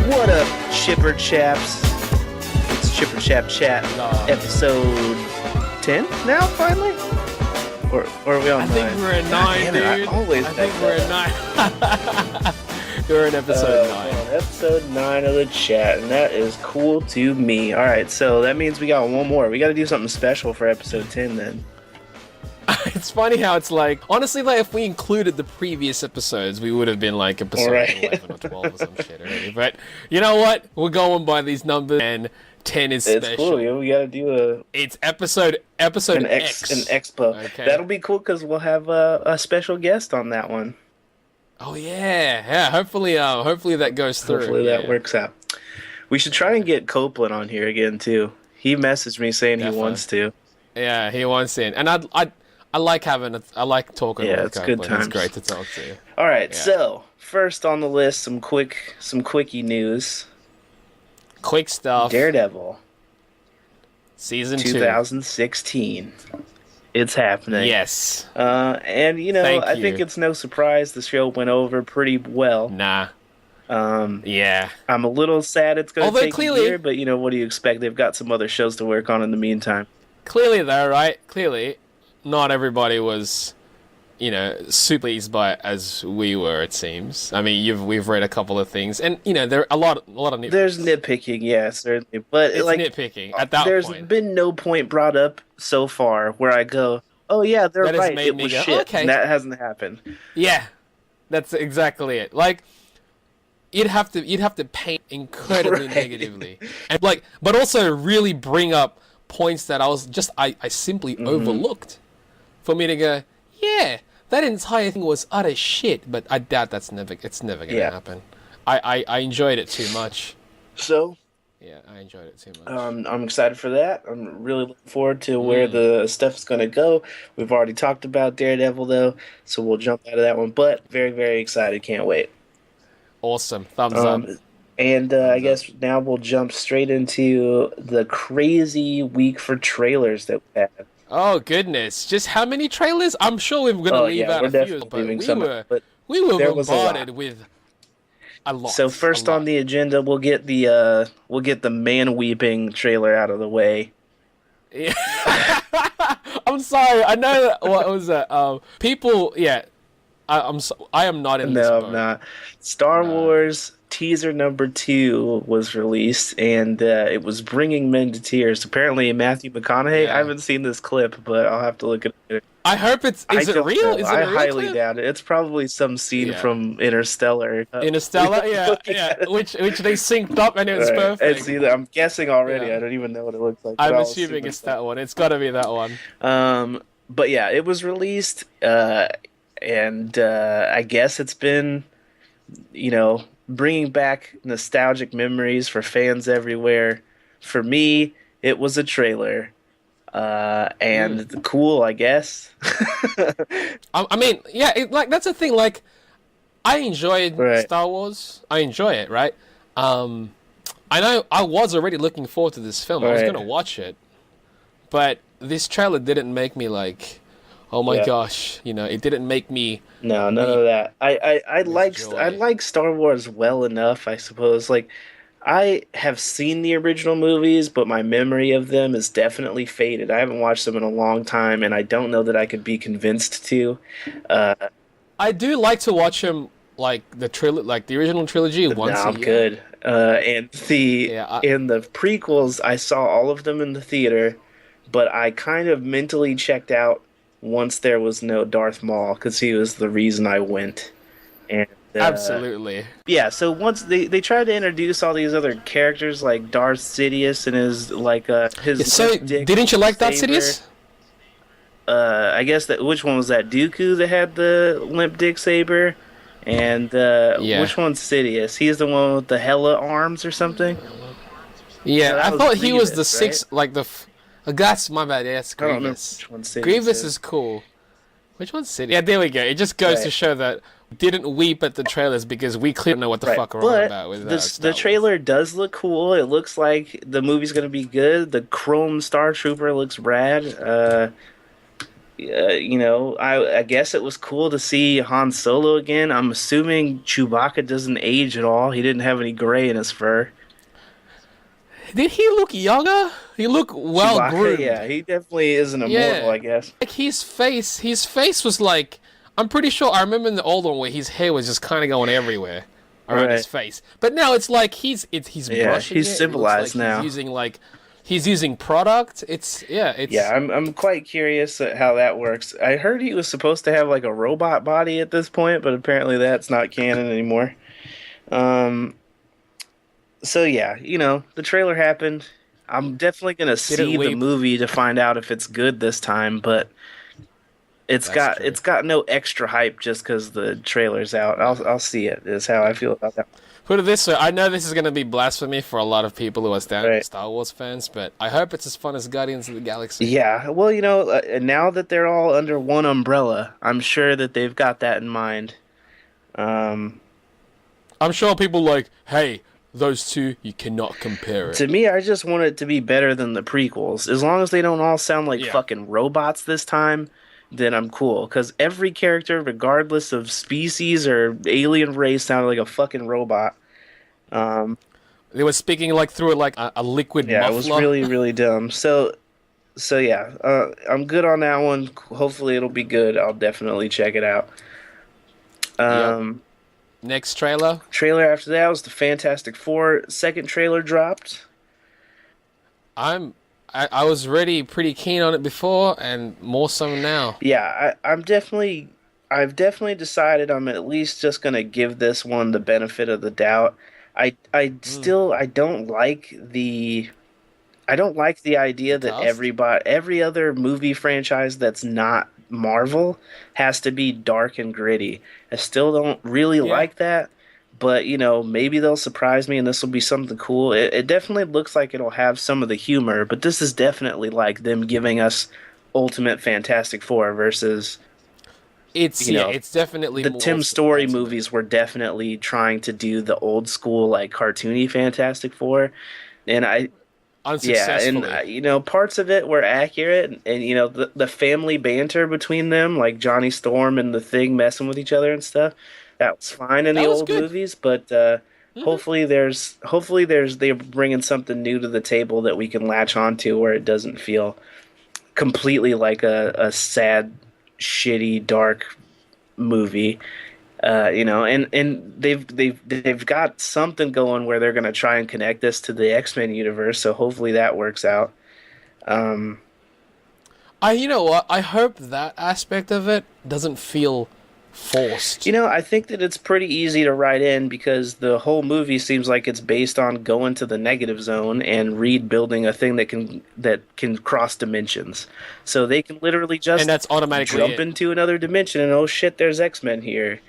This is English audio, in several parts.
What up, Chipper Chaps? It's Chipper Chap Chat, episode 10 now, finally? Or are we on 9? I think we're at 9, dude. I think we're at 9. We're in episode 9. Episode 9 of the chat, and that is cool to me. Alright, so that means we got one more. We gotta do something special for episode 10 then. It's funny how it's like, honestly, like if we included the previous episodes, we would have been like episode 11 or 12 or some shit already. But you know what? We're going by these numbers, and 10 is special. It's cool. We gotta do It's episode X. An expo. Okay. That'll be cool because we'll have a special guest on that one. Oh yeah. Hopefully that goes through. Hopefully that works out. We should try and get Copeland on here again too. He messaged me saying he wants to. Yeah, he wants in, and I like talking. Yeah, with it's Copeland. good times. It's great to talk to you. All right, so first on the list, some quickie news. Quick stuff. Daredevil, season 2016. It's happening. Yes. And I think it's no surprise the show went over pretty well. Nah. Yeah. I'm a little sad it's going to take a year, but what do you expect? They've got some other shows to work on in the meantime. Clearly, though, right? Clearly, not everybody was, super pleased by it as we were. It seems. I mean, we've read a couple of things, and there are a lot of nitpicking. There's nitpicking, yeah, certainly, but it's nitpicking at that there's point. Been no point brought up so far where I go, oh yeah, they're right. It was shit. Okay. And that hasn't happened. Yeah, that's exactly it. Like, you'd have to paint incredibly negatively, and but also really bring up points that I simply overlooked, for me to go, yeah, that entire thing was utter shit. But I doubt it's never gonna happen. I enjoyed it too much. So. Yeah, I enjoyed it too much. I'm excited for that. I'm really looking forward to where the stuff's going to go. We've already talked about Daredevil, though, so we'll jump out of that one. But very, very excited. Can't wait. Awesome. Thumbs up. And I guess now we'll jump straight into the crazy week for trailers that we had. Oh, goodness. Just how many trailers? I'm sure we're going to leave out a few, but we were bombarded with a lot. So first on the agenda, we'll get the man weeping trailer out of the way. Yeah. I'm sorry. I know that. What was that? People. Yeah. I am not in this boat. No, I'm not. Star Wars teaser number 2 was released, and it was bringing men to tears. Apparently, Matthew McConaughey. I haven't seen this clip, but I'll have to look at it. I hope it's. Is it real? Is it a real highly clip? doubt it. It's probably some scene from Interstellar. Interstellar, yeah. Which they synced up, and it was perfect. It's either, I'm guessing already. I don't even know what it looks like. I'm assuming it's that one. It's got to be that one. But yeah, it was released, and I guess it's been, bringing back nostalgic memories for fans everywhere. For me, it was a trailer. And cool, I guess. I mean, yeah, that's the thing. Like, I enjoyed Star Wars. I enjoy it, right? I know I was already looking forward to this film. I was going to watch it, but this trailer didn't make me like, oh my gosh, it didn't make me. No, none of that. I like Star Wars well enough, I suppose. Like, I have seen the original movies, but my memory of them is definitely faded. I haven't watched them in a long time, and I don't know that I could be convinced to. I do like to watch them, like the original trilogy once a year. Good. And in the prequels, I saw all of them in the theater, but I kind of mentally checked out once there was no Darth Maul, because he was the reason I went. And absolutely. Yeah, so once they tried to introduce all these other characters like Darth Sidious and his So didn't you like Darth Sidious? I guess which one was that? Dooku that had the limp dick saber, and which one's Sidious? He's the one with the hella arms or something. Yeah, I thought he was the sixth, like the. That's my bad. Yes, Grievous. I don't know which one Sidious Grievous is cool. Which one's Sidious? Yeah, there we go. It just goes to show that we didn't weep at the trailers because we clearly know what the fuck we're on about with the trailer does look cool. It looks like the movie's gonna be good. The Chrome Star Trooper looks rad. I guess it was cool to see Han Solo again. I'm assuming Chewbacca doesn't age at all. He didn't have any gray in his fur. Did he look younger? He looked well Chewbacca, groomed. yeah, he definitely is an immortal, Yeah. I guess. Like his face was like, I'm pretty sure I remember in the old one where his hair was just kind of going everywhere around his Right. face. But now it's like he's Yeah, brushing he's it. It looks like civilized now. he's using product. It's yeah, Yeah, it's I'm quite curious at how that works. I heard he was supposed to have like a robot body at this point, but apparently that's not canon anymore. Um, so yeah, the trailer happened. I'm definitely gonna didn't see the weep. movie to find out if it's good this time, but it's That's got true. it's got no extra hype just because the trailer's out. I'll see it. Is how I feel about that. Put it this way, I know this is going to be blasphemy for a lot of people who are Right. Star Wars fans, but I hope it's as fun as Guardians of the Galaxy. Yeah. Well, now that they're all under one umbrella, I'm sure that they've got that in mind. Um, I'm sure people like, hey, those two, you cannot compare it. to me, I just want it to be better than the prequels. As long as they don't all sound like Yeah. fucking robots this time, then I'm cool. Because every character, regardless of species or alien race, sounded like a fucking robot. Um, They were speaking like through like a liquid yeah, it was muffler. really, really dumb. So yeah, I'm good on that one. Hopefully, it'll be good. I'll definitely check it out. Yep. Um, Next trailer. Trailer after that was the Fantastic Four. Second trailer dropped. I was really pretty keen on it before, and more so now. Yeah, I've definitely decided I'm at least just gonna give this one the benefit of the doubt. Mm. I don't like the The idea that cast. every other movie franchise that's not Marvel has to be dark and gritty. I still don't really Yeah. like that, but maybe they'll surprise me and this will be something cool. It definitely looks like it'll have some of the humor, but this is definitely like them giving us Ultimate Fantastic Four versus, It's you yeah. know, It's definitely the more Tim Story ultimate. movies were definitely trying to do the old school like cartoony Fantastic Four. And yeah, and Unsuccessfully. parts of it were accurate, and the family banter between them, like Johnny Storm and the Thing messing with each other and stuff, that was fine in the That was old good. movies. But Hmm. hopefully they're bringing something new to the table that we can latch onto, where it doesn't feel completely like a sad, shitty, dark movie. And they've got something going where they're gonna try and connect this to the X-Men universe, so hopefully that works out. Um, You know what? I hope that aspect of it doesn't feel forced. I think that it's pretty easy to write in because the whole movie seems like it's based on going to the negative zone and Reed building a thing that can cross dimensions. So they can literally And just that's automatically jump it. into another dimension and oh shit, there's X-Men here.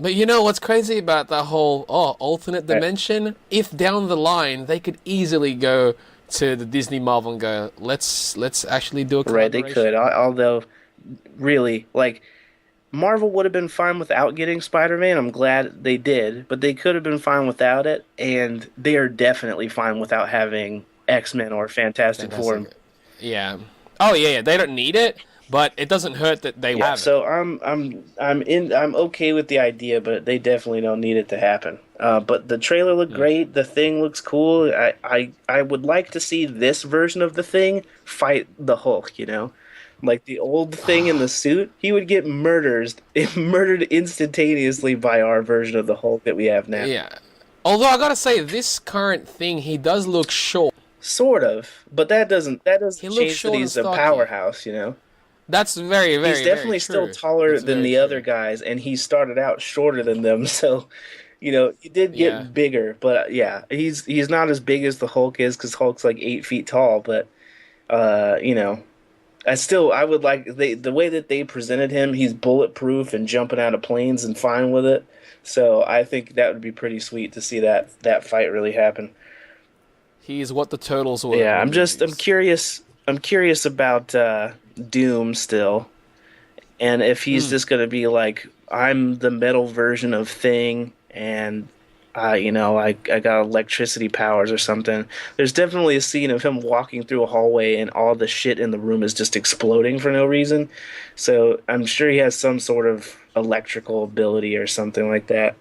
But you know what's crazy about that whole alternate Right, dimension? If down the line they could easily go to the Disney Marvel and go, let's actually do a right, they could. collaboration. Although, really, like Marvel would have been fine without getting Spider-Man. I'm glad they did, but they could have been fine without it, and they are definitely fine without having X-Men or Fantastic Four. Fantastic. Yeah. Oh yeah, yeah. They don't need it, but it doesn't hurt that they Yeah, have it. so I'm okay with the idea, but they definitely don't need it to happen. But the trailer looked Mm. great. The Thing looks cool. I would like to see this version of the Thing fight the Hulk. Like the old Thing in the suit, he would get murdered instantaneously by our version of the Hulk that we have now. Yeah. Although I gotta say, this current thing, he does look short. Sort of, but that doesn't He looks change that short and he's a stocky. powerhouse. That's very, He's very, very definitely still true. taller That's than very the other true. guys, and he started out shorter than them. So, he did Yeah. get bigger, but yeah, he's not as big as the Hulk is because Hulk's like 8 feet tall. But uh, you know, I would like the way that they presented him. He's bulletproof and jumping out of planes and fine with it. So I think that would be pretty sweet to see that fight really happen. He's what the turtles were in Yeah, the I'm movies. curious. I'm curious about Doom still. And if he's Mm. just gonna be like, I'm the metal version of Thing, and I got electricity powers or something. There's definitely a scene of him walking through a hallway and all the shit in the room is just exploding for no reason. So I'm sure he has some sort of electrical ability or something like that.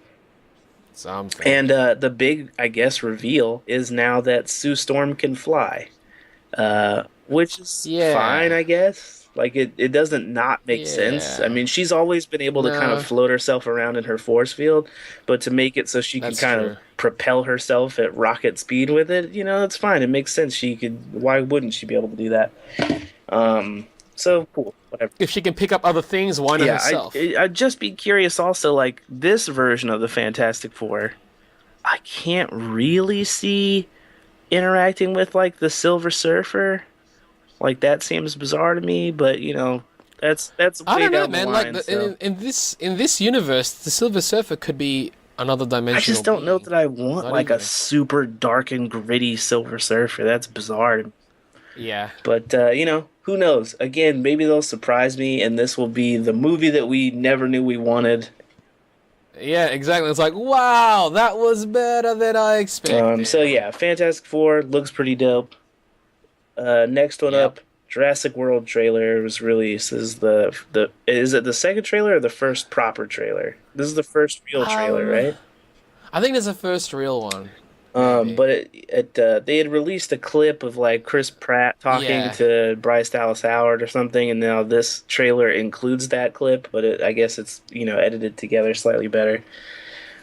Something. And the big, I guess, reveal is now that Sue Storm can fly, which is fine, Yeah. I guess. Like it doesn't not make sense. I Yeah. mean, she's always been able to kind of No, float herself around in her force field, but to make it so she can that's kind of true. propel herself at rocket speed with it, it's fine. It makes sense. She could. Why wouldn't she be able to do that? Um, so cool. Whatever. If she can pick up other things, why not Yeah, herself? I'd just be curious also, like this version of the Fantastic Four, I can't really see interacting with like the Silver Surfer. Like that seems bizarre to me, but that's I way don't know, down the man. Like line. So in this universe, the Silver Surfer could be another I just dimensional don't know being. that I want Not like a even. super dark and gritty Silver Surfer. That's bizarre. Yeah. But who knows? Again, maybe they'll surprise me, and this will be the movie that we never knew we wanted. Yeah, exactly. It's like, wow, that was better than I So expected. yeah, Fantastic Four looks pretty dope. Next one Yep. up, Jurassic World trailer was released. This is the is it the second trailer or the first proper trailer? This is the first real trailer, Um, right? I think there's a first real one, maybe. But they had released a clip of like Chris Pratt talking Yeah. to Bryce Dallas Howard or something, and now this trailer includes that clip, but I guess it's edited together slightly better.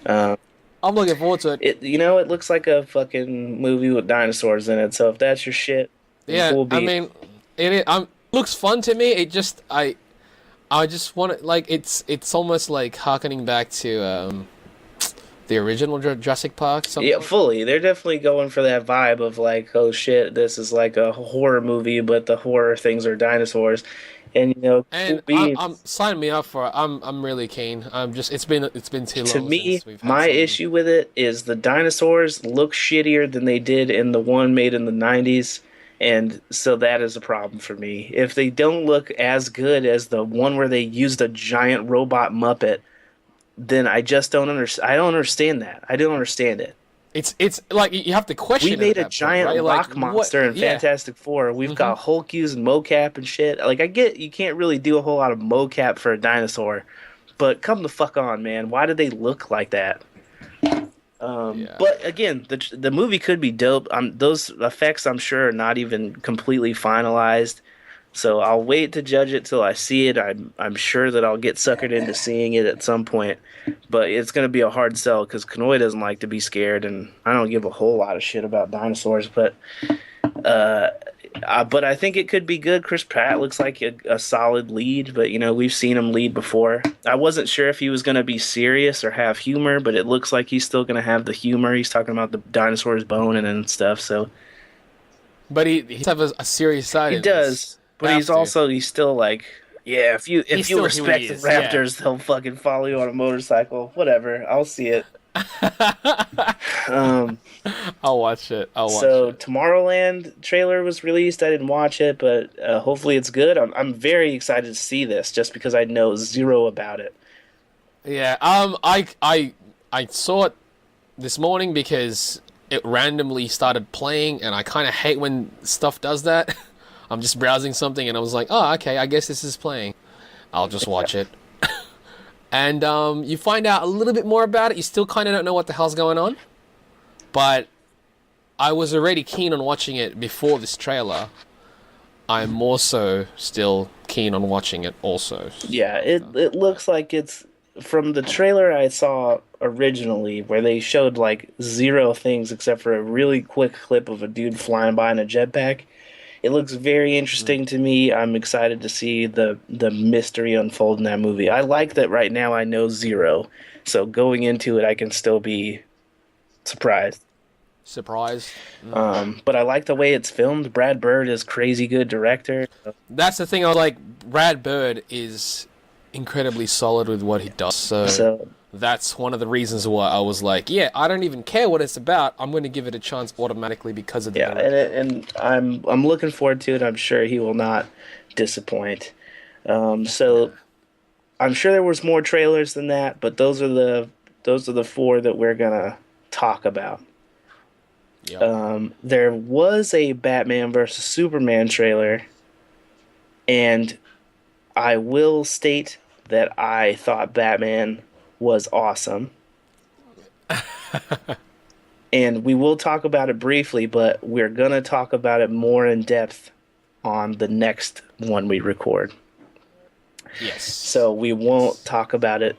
Um, I'm looking forward to it. it looks like a fucking movie with dinosaurs in it. So if that's your shit, then Yeah, cool I beans. mean, it looks fun to me. I just want it like it's almost like harkening back to the original Jurassic Park Yeah, somewhat. fully. They're definitely going for that vibe of like, oh shit, this is like a horror movie, but the horror things are dinosaurs. And cool And I'm beans. sign me up for it. I'm really keen. I'm just it's been too To long me, since we've had my some. issue with it is the dinosaurs look shittier than they did in the one made in the 90s. And so that is a problem for me. If they don't look as good as the one where they used a giant robot Muppet, then I just don't understand. I don't understand that. I don't understand it. It's like you have to We question it at made a that point, right? giant Like rock what? monster in Yeah. Fantastic Four. We've Mm-hmm. got Hulk using mocap and shit. Like, I get you can't really do a whole lot of mocap for a dinosaur, but come the fuck on, man. Why did they look like that? Yeah. But again, the movie could be dope. Those effects, I'm sure, are not even completely finalized. So I'll wait to judge it till I see it. I'm sure that I'll get suckered into seeing it at some point, but it's gonna be a hard sell because Kanoi doesn't like to be scared, and I don't give a whole lot of shit about dinosaurs. Uh, but I think it could be good. Chris Pratt looks like a solid lead, but we've seen him lead before. I wasn't sure if he was gonna be serious or have humor, but it looks like he's still gonna have the humor. He's talking about the dinosaur's bone and stuff, so But he's have a serious side he in this. does. But Have to. he's still like, yeah, He's if you still who he respect the is. Yeah. Raptors, they'll fucking follow you on a motorcycle. Whatever, I'll see it. Um, I'll watch it. I'll watch so it. Tomorrowland trailer was released. I didn't watch it, but hopefully it's good. I'm very excited to see this just because I know zero about it. Yeah. I saw it this morning because it randomly started playing, and I kind of hate when stuff does that. I'm just browsing something, and I was like, oh, okay, I guess this is playing. I'll just watch it. And you find out a little bit more about it. You still kind of don't know what the hell's going on, but I was already keen on watching it before this trailer. I'm more so still keen on watching it also. Yeah, it looks like it's from the trailer I saw originally, where they showed like zero things except for a really quick clip of a dude flying by in a jetpack. It looks very interesting to me. I'm excited to see the mystery unfold in that movie. I like that right now I know zero. So going into it I can still be surprised. Surprised. But I like the way it's filmed. Brad Bird is crazy good director. That's the thing. I was like, Brad Bird is incredibly solid with what he does. So So that's one of the reasons why I was like, yeah, I don't even care what it's about. I'm going to give it a chance automatically because of the yeah, director. and I'm looking forward to it. I'm sure he will not disappoint. So I'm sure there was more trailers than that, but those are the four that we're gonna talk about. Yep. There was a Batman versus Superman trailer, and I will state that I thought Batman was awesome. And we will talk about it briefly, but we're going to talk about it more in depth on the next one we record. Yes. So we won't talk about it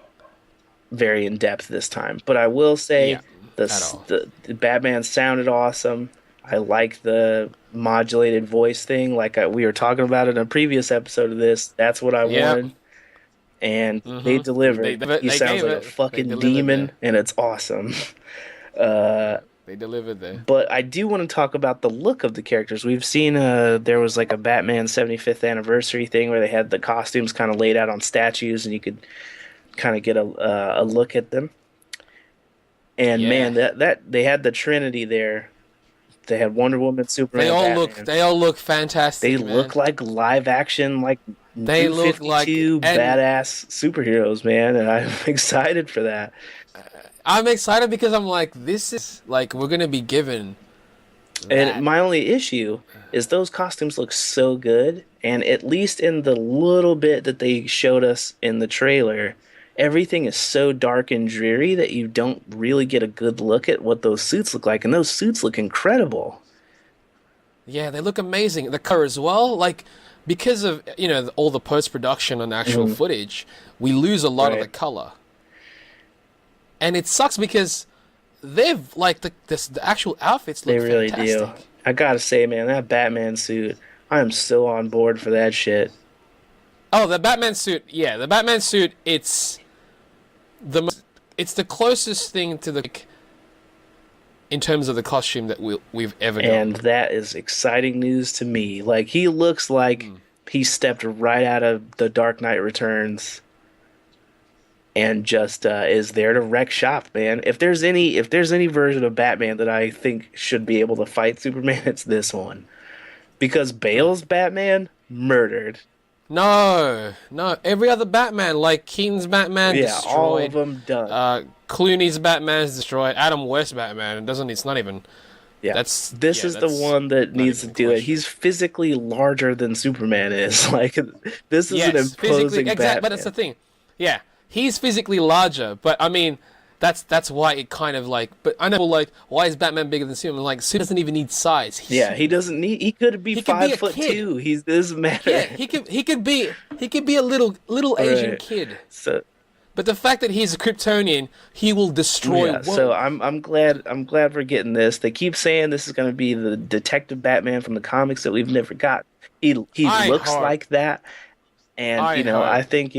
very in depth this time. But I will say the Batman sounded awesome. I like the modulated voice thing, like we were talking about in a previous episode of this. That's what I wanted. And they delivered. He sounds like a fucking demon, and it's awesome. They delivered there. But I do want to talk about the look of the characters. We've seen there was like a Batman 75th anniversary thing where they had the costumes kind of laid out on statues, and you could kind of get a look at them. And man, that they had the Trinity there. They had Wonder Woman, Superman. They all look fantastic. They look like live action, like they look like badass superheroes, man, and I'm excited for that. I'm excited because I'm like, this is like we're gonna be given. And my only issue is those costumes look so good, and at least in the little bit that they showed us in the trailer, everything is so dark and dreary that you don't really get a good look at what those suits look like, and those suits look incredible. Yeah, they look amazing. The color as well, like because of all the post production and actual footage, we lose a lot of the color. And it sucks because they've like the actual outfits look fantastic. They really do. I gotta say, man, that Batman suit, I am so on board for that shit. Oh, the Batman suit, yeah, the Batman suit. It's the closest thing to the in terms of the costume that we've ever done. And that is exciting news to me. Like he looks like he stepped right out of The Dark Knight Returns. And just is there to wreck shop, man. If there's any version of Batman that I think should be able to fight Superman, it's this one, because Bale's Batman murdered. No, every other Batman, like Keaton's Batman, destroyed. All of them done. Clooney's Batman is destroyed. Adam West's Batman It's not even. Yeah, this is the one that needs to do it. He's physically larger than Superman is. Like this is an imposing Batman. But it's the thing. Yeah. He's physically larger, but I mean, that's why it kind of like. But I know, like, why is Batman bigger than Superman? Like, Superman doesn't even need size. He doesn't need. He could be 5'2". He doesn't matter. Yeah, he could be a little Asian kid. So, but the fact that he's a Kryptonian, he will destroy. Yeah, so I'm glad we're getting this. They keep saying this is going to be the Detective Batman from the comics that we've never got. He looks like that, and I think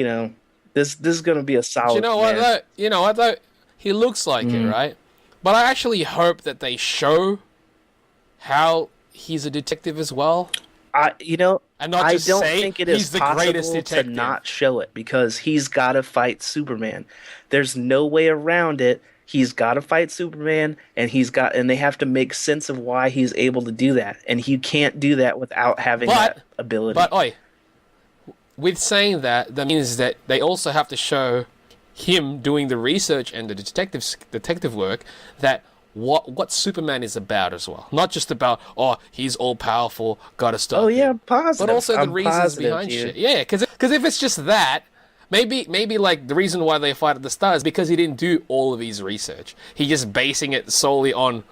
This is going to be a solid. You know what though? He looks like it, right? But I actually hope that they show how he's a detective as well. I don't think it is possible to not show it, because he's got to fight Superman. There's no way around it. He's got to fight Superman, and they have to make sense of why he's able to do that, and he can't do that without having that ability. But with saying that means that they also have to show him doing the research and the detective work, that what Superman is about as well. Not just about, he's all powerful, gotta stop. Oh yeah, positive. But also the reasons behind shit. Yeah, because if it's just that, maybe like the reason why they fight at the start is because he didn't do all of his research. He's just basing it solely on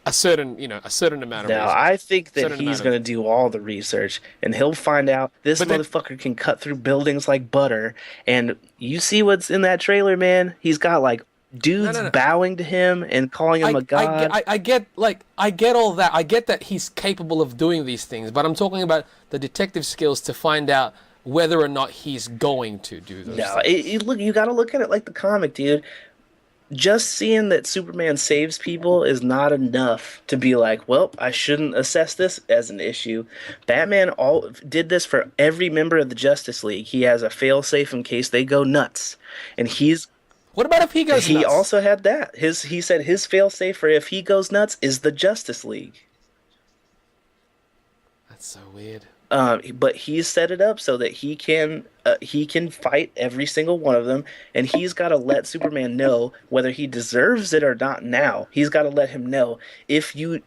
a certain amount of research. I think that he's going to do all the research, and he'll find out this motherfucker can cut through buildings like butter. And you see what's in that trailer, man? He's got like dudes bowing to him and calling him a god. I get all that. I get that he's capable of doing these things, but I'm talking about the detective skills to find out whether or not he's going to do those things. Look, you got to look at it like the comic, dude. Just seeing that Superman saves people is not enough to be like, well, I shouldn't assess this as an issue. Batman did this for every member of the Justice League. He has a fail-safe in case they go nuts. And what about if he goes nuts? He also had that. He said his fail-safe for if he goes nuts is the Justice League. That's so weird. But he's set it up so that he can fight every single one of them, and he's got to let Superman know whether he deserves it or not. Now he's got to let him know, if you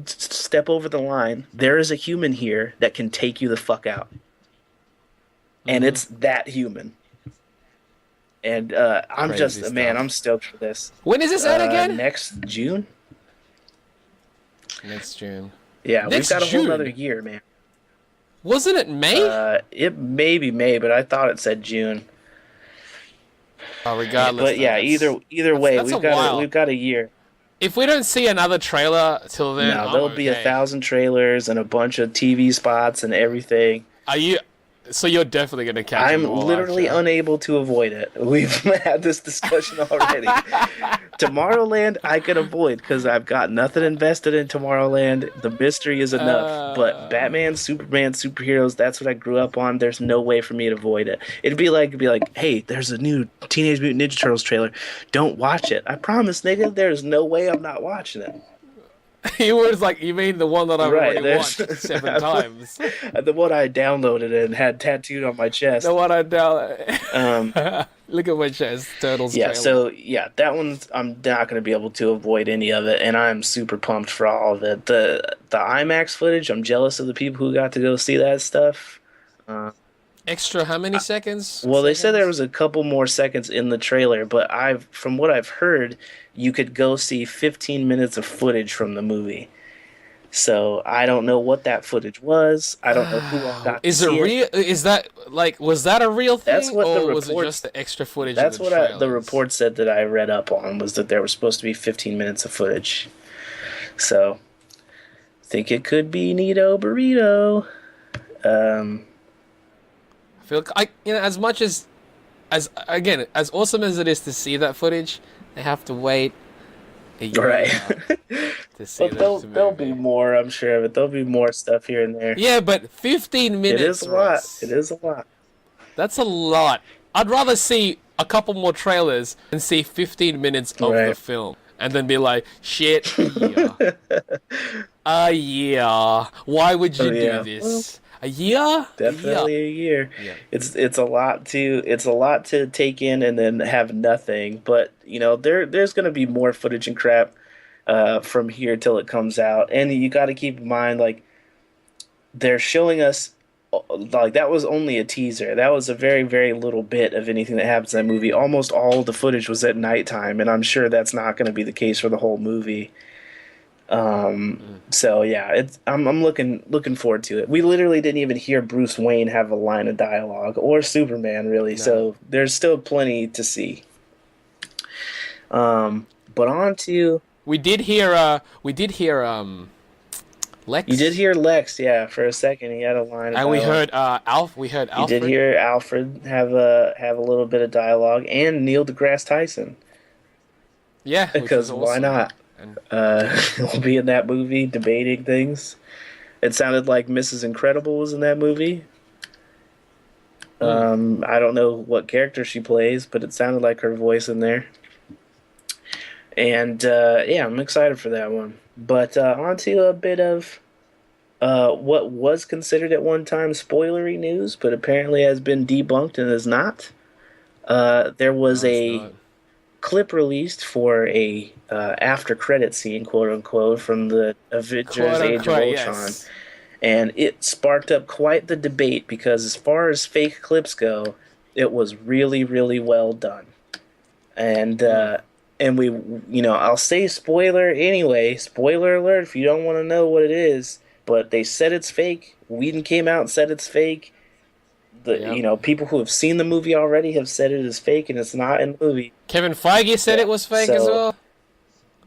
step over the line, there is a human here that can take you the fuck out, and Mm-hmm. it's that human. And I'm Crazy just, man, I'm stuff. stoked for this. When is this out again? Next June. Next June. Yeah, we've Next got a whole nother June? year, man. Wasn't it May? It may be May, but I thought it said June. Oh, regardless But though, yeah, either way, that's a while. we've got a year. If we don't see another trailer till then, No, I'm there'll be a okay. thousand trailers and a bunch of TV spots and everything. Are you? So you're definitely gonna catch them I'm all, aren't literally you? unable to avoid it. We've had this discussion already. Tomorrowland, I can avoid because I've got nothing invested in Tomorrowland. The mystery is enough. But Uh, Batman, Superman, superheroes, that's what I grew up on. There's no way for me to avoid it. It'd be like, hey, there's a new Teenage Mutant Ninja Turtles trailer. Don't watch it. I promise, nigga, there's no way I'm not watching it. he was like, you mean the one that I've Right, already there's watched 7 times? the one I downloaded and had tattooed on my The chest. one I down. Um, Look at my chest, Turtles yeah, trailer. so yeah, that one's I'm not going to be able to avoid any of it, and I'm super pumped for all of it. The IMAX footage, I'm jealous of the people who got to go see that stuff. Uh, Extra how many seconds? well, they said there Seconds? was a couple more seconds in the trailer, but from what I've heard, you could go see 15 minutes of footage from the movie. So I don't know what that footage was. I don't know who all got to Is it see it. real? Is that like was that a real That's thing, what the or was it just reports. the extra footage of That's the what the trailers? report said that I read up on, was that there was supposed to be 15 minutes of footage. So think it could be Nito Burrito. Um, I feel as much as again as awesome as it is to see that footage, they have to wait a right. year to see But this there'll be movie. more, I'm sure of it. There'll be more stuff here and there. Yeah, but 15 It is minutes, a lot. It Ross. is a lot. That's a lot. I'd rather see a couple more trailers than see 15 minutes of the Right. film and then be like, shit, yeah. A year. Why would Oh you do yeah. Well, this? A year? A year. definitely a year. Yeah. It's a lot to take in and then have nothing. But there's gonna be more footage and crap from here till it comes out. And you got to keep in mind, like, they're showing us, like, that was only a teaser. That was a very, very little bit of anything that happens in that movie. Almost all of the footage was at nighttime, and I'm sure that's not going to be the case for the whole movie. So yeah, I'm looking forward to it. We literally didn't even hear Bruce Wayne have a line of dialogue, or Superman really. No. So there's still plenty to see. But on to We did hear You did Lex, hear Lex, yeah, for a second. He had a line of and we dialogue. heard we heard You did Alfred. hear Alfred have a little bit of dialogue, and Neil deGrasse Tyson, Yeah, which was because why awesome. not? And He'll be in that movie debating things. It sounded like Mrs. Incredible was in that movie. mm, I don't know what character she plays, but it sounded like her voice in there. And yeah, I'm excited for that one. But on to a bit of what was considered at one time spoilery news, but apparently has been debunked and is not. There was no, it's a not. clip released for a after credit scene, quote unquote, from the Avengers Quote Age of unquote, Ultron, yes. and it sparked up quite the debate because, as far as fake clips go, it was really, really well done. And Mm. I'll say spoiler anyway. Spoiler alert if you don't want to know what it is. But they said it's fake. Whedon came out and said it's fake. Yep. People who have seen the movie already have said it is fake, and it's not in the movie. Kevin Feige said Yeah. it was fake as So well.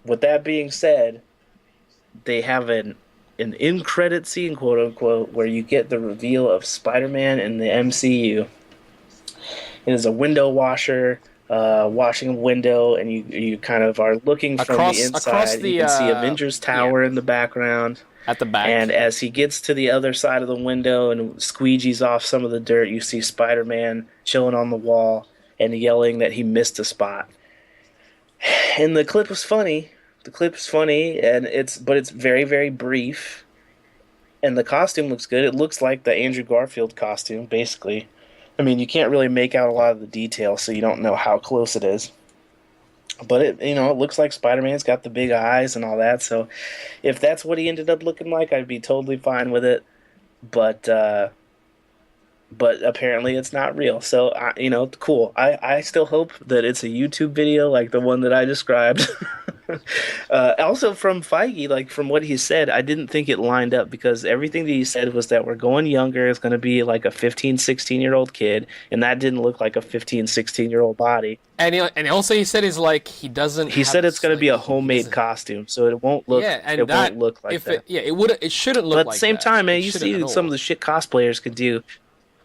with that being said, they have an in credit scene, quote unquote, where you get the reveal of Spider-Man in the MCU. It is a window washer, washing a window, and you kind of are looking from the Across inside. You the can see Avengers yeah, Tower in the background. at the And back. as he gets to the other side of the window and squeegees off some of the dirt, you see Spider-Man chilling on the wall and yelling that he missed a spot. And the clip was funny. The clip is funny, and it's very, very brief. And the costume looks good. It looks like the Andrew Garfield costume, basically. I mean, you can't really make out a lot of the details, so you don't know how close it is. But it looks like Spider-Man's got the big eyes and all that. So if that's what he ended up looking like, I'd be totally fine with it. But apparently it's not real. So cool. I still hope that it's a YouTube video like the one that I described. Also from Feige, like from what he said, I didn't think it lined up because everything that he said was that we're going younger. It's going to be like a 15, 16-year-old kid, and that didn't look like a 15, 16-year-old body. And also he said is like he doesn't. He said it's going to be a homemade costume, so it won't look. Yeah, and it that won't look like if that. it shouldn't look But at the like same that. time, man, It you shouldn't at see some of all. the shit cosplayers could do.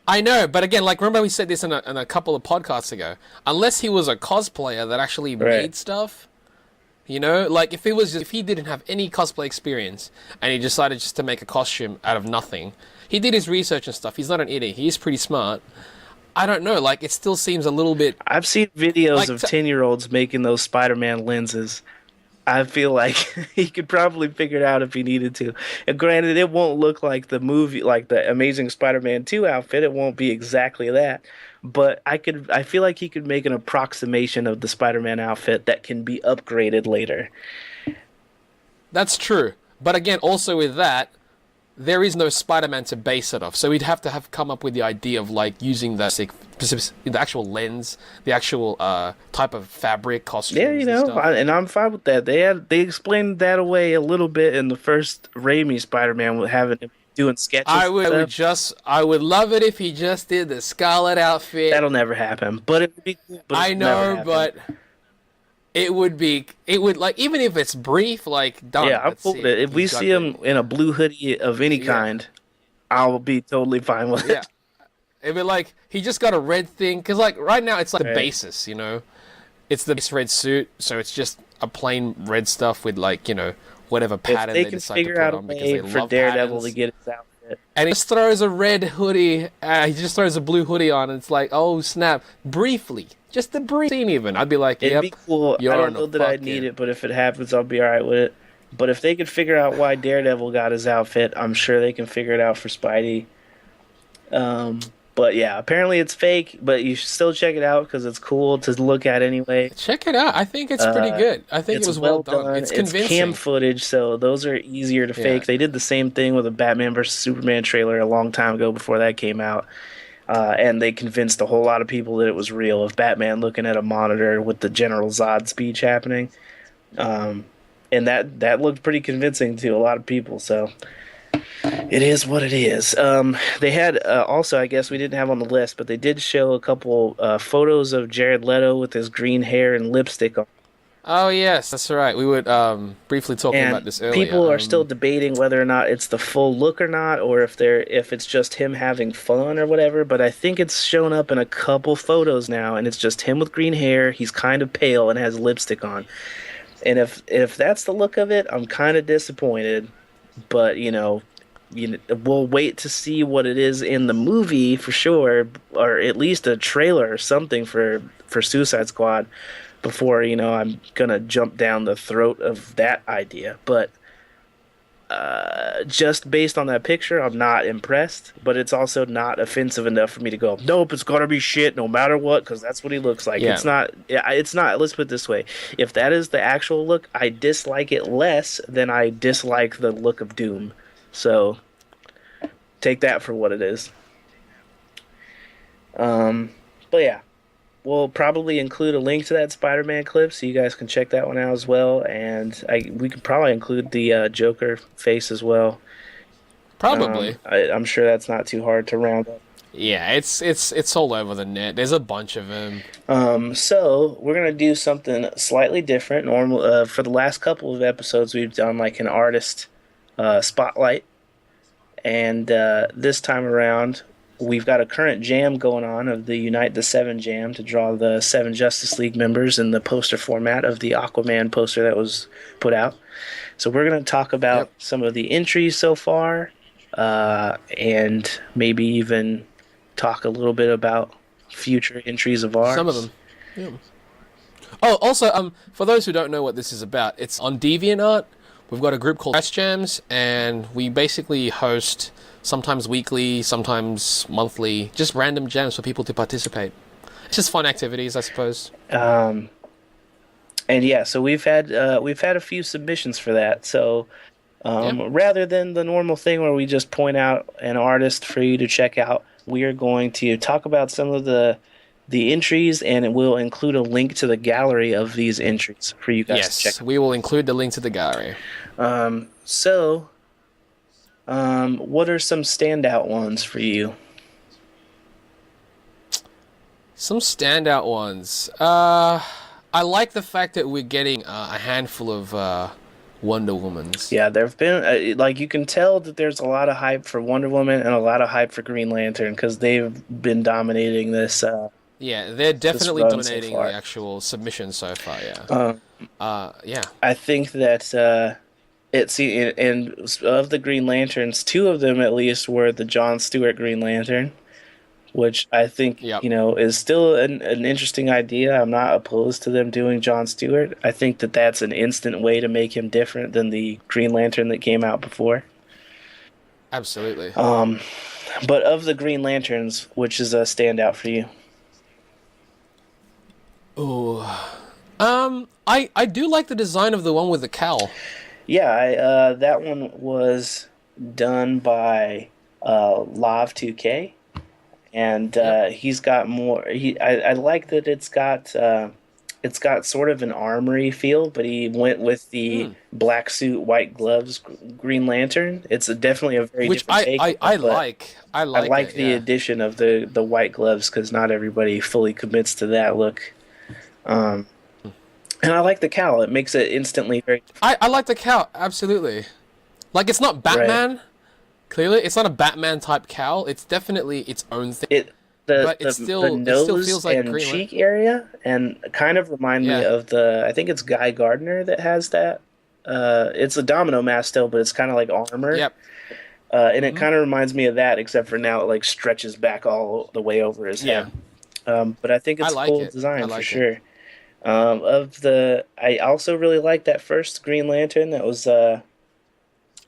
I know, but again, like remember we said this in a couple of podcasts ago. Unless he was a cosplayer that actually Right. made stuff, like if he didn't have any cosplay experience and he decided just to make a costume out of nothing, he did his research and stuff. He's not an idiot. He's pretty smart. I don't know. Like it still seems a little bit I've seen videos like of 10-year-olds making those Spider-Man lenses. I feel like he could probably figure it out if he needed to. And granted, it won't look like the movie, like the Amazing Spider-Man 2 outfit. It won't be exactly that. But I feel like he could make an approximation of the Spider-Man outfit that can be upgraded later. That's true. But again, also with that, there is no Spider-Man to base it off. So we'd have to have come up with the idea of like using the actual lens, the actual type of fabric, costumes, Yeah, and stuff. and I'm fine with that. They explained that away a little bit in the first Raimi Spider-Man with having him doing sketches and stuff. I would love it if he just did the Scarlet outfit. That'll never happen. But it would be cool, but I it'll never know, happen. but it would like even if it's brief, like done. Yeah, I'm Let's cool see with it. If we He's got see him in a blue hoodie of any Yeah. kind, I'll be totally fine with yeah. it. If it like he just got a red thing, because like right now it's like the Right. basis, it's the base red suit, so it's just a plain red stuff with like whatever If pattern they they can decide to figure put out a on because way they for love Daredevil patterns. to get his outfit, And he just throws a red hoodie. He just throws a blue hoodie on, and it's like, oh snap! Briefly, just a brief scene. Even I'd be like, it'd yep, be cool. you're I don't on know a that I'd need fucking- it, but if it happens, I'll be all right with it. But if they could figure out why Daredevil got his outfit, I'm sure they can figure it out for Spidey. Um, but yeah, apparently it's fake, but you should still check it out because it's cool to look at anyway. Check it out. I think it's pretty good. I think It's it was well done. It's It's convincing. cam footage, so those are easier to Yeah. fake. They did the same thing with a Batman vs Superman trailer a long time ago before that came out, and they convinced a whole lot of people that it was real of Batman looking at a monitor with the General Zod speech happening, and that looked pretty convincing to a lot of people. So it is what it is. They had also, I guess we didn't have on the list, but they did show a couple photos of Jared Leto with his green hair and lipstick on. Oh yes, that's right. We were briefly talking And about this earlier. people are still debating whether or not it's the full look or not, or if it's just him having fun or whatever. But I think it's shown up in a couple photos now, and it's just him with green hair. He's kind of pale and has lipstick on. And if that's the look of it, I'm kind of disappointed. But we'll wait to see what it is in the movie for sure, or at least a trailer or something for Suicide Squad before I'm gonna jump down the throat of that idea. But just based on that picture, I'm not impressed. But it's also not offensive enough for me to go, nope, it's gotta be shit no matter what, because that's what he looks like. Yeah. It's not. It's not. Let's put it this way: if that is the actual look, I dislike it less than I dislike the look of Doom. So take that for what it is. But yeah, we'll probably include a link to that Spider-Man clip so you guys can check that one out as well. And we could probably include the Joker face as well. probably. I'm sure that's not too hard to round up. Yeah, it's all over the net. There's a bunch of them. So we're gonna do something slightly different. Normal for the last couple of episodes, we've done like an artist spotlight, and this time around, we've got a current jam going on of the Unite the Seven jam to draw the 7 Justice League members in the poster format of the Aquaman poster that was put out. So we're gonna talk about some of the entries so far, and maybe even talk a little bit about future entries of ours. Some of them. Yeah. Oh, also, for those who don't know what this is about, it's on DeviantArt, we've got a group called Skratchjams, and we basically host sometimes weekly, sometimes monthly, just random jams for people to participate. It's just fun activities, I suppose. Um, and yeah, so we've had a few submissions for that. So Yeah. rather than the normal thing where we just point out an artist for you to check out, we are going to talk about some of the entries, and it will include a link to the gallery of these entries for you guys to check Yes, we will include the link to the gallery. out. What are some standout ones for you? Some standout ones. I like the fact that we're getting a handful of Wonder Womans. Yeah, there have been like you can tell that there's a lot of hype for Wonder Woman and a lot of hype for Green Lantern because they've been dominating Yeah, they're this definitely run so dominating the far. actual submission so far. Yeah. Um, Yeah. I think that and of the Green Lanterns, two of them at least were the John Stewart Green Lantern, which I think, Yep. is still an interesting idea. I'm not opposed to them doing John Stewart. I think that that's an instant way to make him different than the Green Lantern that came out before. Absolutely. Um, but of the Green Lanterns, which is a standout for you? Oh. I do like the design of the one with the cowl. Yeah, that one was done by Lav 2K, and Yep. he's got more. I like that it's got sort of an armory feel, but he went with the Hmm. black suit, white gloves, Green Lantern. It's definitely a very Which different take on I it, but like. I I like like it. the Yeah. addition of the white gloves because not everybody fully commits to that look. Um, and I like the cowl; it makes it instantly very I like the cowl. Absolutely. Like it's not right. Batman. Clearly, it's not a Batman type cowl. It's definitely its own thing. It But the it still nose feels like and Green Lantern. cheek area and kind of remind me Yeah. of the I think it's Guy Gardner that has that. It's a domino mask still, but it's kind of like armor. Yep. And it kind of reminds me of that, except for now it like stretches back all the way over his Yeah. head. But I think I it's a like cool it. I design for like it. sure. I also really like that first Green Lantern that was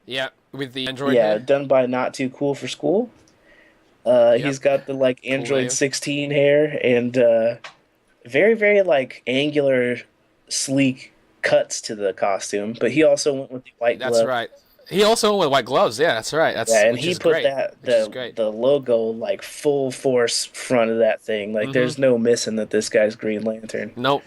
Yeah. With the android yeah hair. done by Not Too Cool for School. Yep. He's got the like Cool Android name. 16 hair and very very like angular sleek cuts to the costume, but he also went with the white That's glove. right. He also went with white gloves. Yeah, that's right. Yeah, That's and which he is put great. that Which is great. the logo like full force front of that thing. Like Mm-hmm. there's no missing that this guy's Green Lantern. Nope.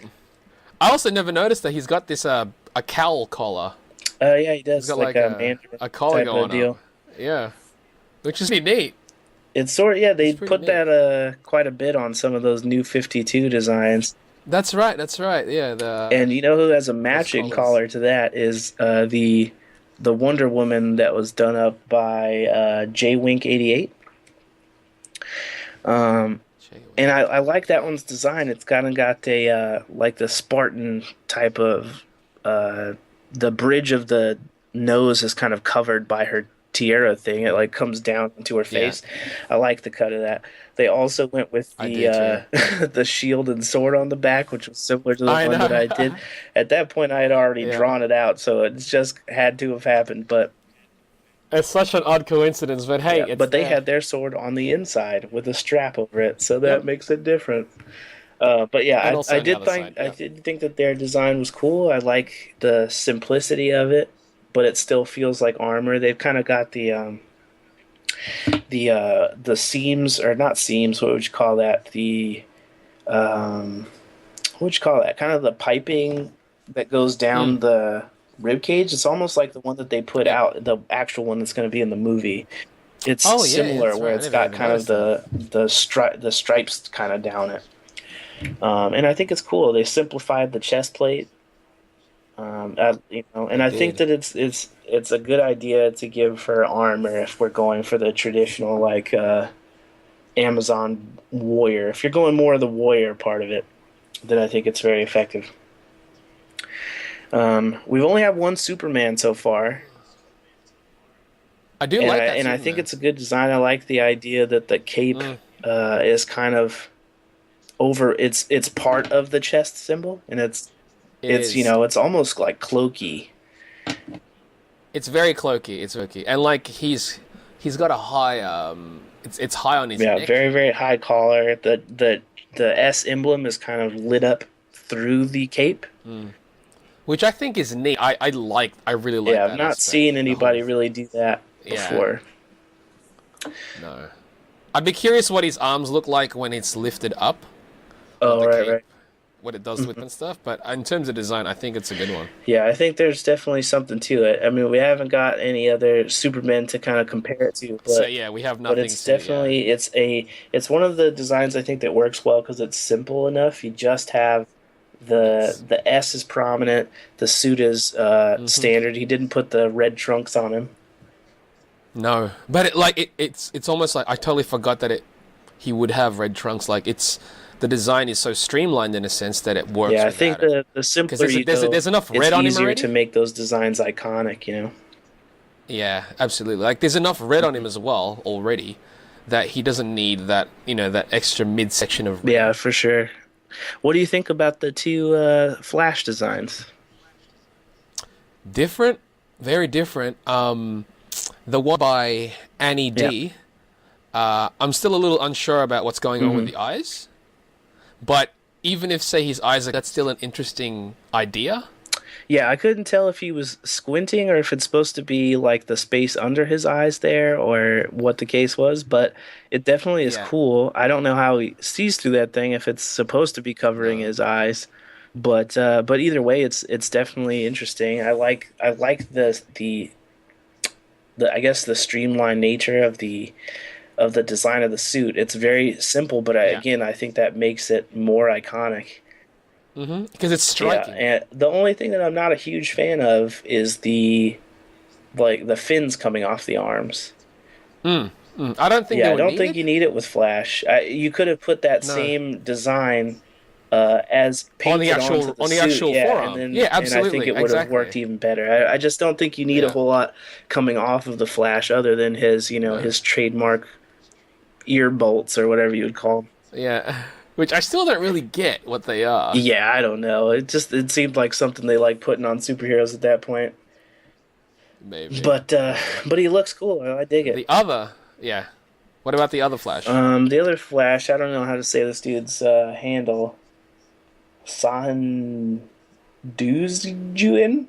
I also never noticed that he's got this a cowl collar. Yeah, he He's does got like like a Mandarin a collar type of going on. deal. Yeah. Which is pretty neat. It's sort of yeah, It's they pretty put neat. that quite a bit on some of those new 52 designs. That's right. That's right. Yeah. The And you know who has a those matching collars. collar to that is the Wonder Woman that was done up by J Wink 88. Um, and I like that one's design. It's kind of got a like the Spartan type of the bridge of the nose is kind of covered by her tiara thing. It like comes down into her Yeah. face. I like the cut of that. They also went with I the do too. the shield and sword on the back, which was similar to the I one that I know. did. At that point, I had already Yeah. drawn it out, so it's just had to have happened. But It's such an odd coincidence, but hey, yeah, it's but they there. had their sword on the inside with a strap over it, so that Yep. makes it different. But yeah, And also on the other side. I Yep. did think that their design was cool. I like the simplicity of it, but it still feels like armor. They've kind of got the seams or not seams. What would you call that? Um, what would you call that? Kind of the piping that goes Mm. down the rib cage. It's almost like the one that they put Yep. out, the actual one that's going to be in the movie. It's Oh yeah, yeah, similar that's where right. I it's never got even kind of noticed that. the stripes kind of down it. And I think it's cool. They simplified the chest plate. And They I think did. that it's a good idea to give her armor if we're going for the traditional like Amazon warrior. If you're going more of the warrior part of it, then I think it's very effective. We've only had one Superman so far, I do and like that I think Superman. it's a good design. I like the idea that the cape Mm. is kind of over. It's part of the chest symbol, and It it's is. it's almost like cloaky. It's very cloaky. It's cloaky, and like he's got a high it's high on his Yeah, neck. very, very high collar. The S emblem is kind of lit up through the cape. Which I think is neat. I really like Yeah, I've that not aspect. seen The whole anybody really do that yeah, before. no. I'd be curious what his arms look like when it's lifted up on Oh, the right, cape, right. what it does with and stuff. But in terms of design, I think it's a good one. Yeah, I think there's definitely something to it. I mean, we haven't got any other Supermen to kind of compare it to, So but yeah, we have but nothing it's to yeah. definitely it's one of the designs I think that works well because it's simple enough. You just have Yes. the S is prominent, the suit is hmm standard. He didn't put the red trunks on him. No, but it's almost like I totally forgot that it he would have red trunks. Like it's the design is so streamlined in a sense that it works Yeah, I think without it. the Because simpler you go, there's enough it's red on him easier to already. make those designs iconic, you know? Yeah, absolutely. Like there's enough red on him as well already that he doesn't need that that extra midsection of Yeah, red. for sure. What do you think about the two Flash designs? Different, very different. The one by Annie Yeah. D. I'm still a little unsure about what's going on with hmm the eyes, but even if say his eyes are that's still an interesting idea. Yeah, I couldn't tell if he was squinting or if it's supposed to be like the space under his eyes there or what the case was, but it definitely is Yeah, cool. I don't know how he sees through that thing if it's supposed to be covering no. his eyes, but either way, it's definitely interesting. I like the I guess the streamlined nature of the design of the suit. It's very simple, but Yeah. again, I think that makes it more iconic. Because it's Yeah, striking. and the only thing that I'm not a huge fan of is the like the fins coming off the arms. I don't think they Yeah, I were don't think needed. you need it with Flash. You could have put that No. same design as painted onto the On the suit, actual yeah, forearm. Yeah, and I think absolutely, it would have exactly. worked even better. I just don't think you need a Yeah, whole lot coming off of the Flash other than his, no, his trademark ear bolts or whatever you would call them. yeah. Which I still don't really get what they are. Yeah, I don't know. It seemed like something they like putting on superheroes at that point. Maybe, But maybe. but he looks cool. I dig it. The other, yeah. What about the other Flash? The other Flash, I don't know how to say this dude's handle. San Duzjuin?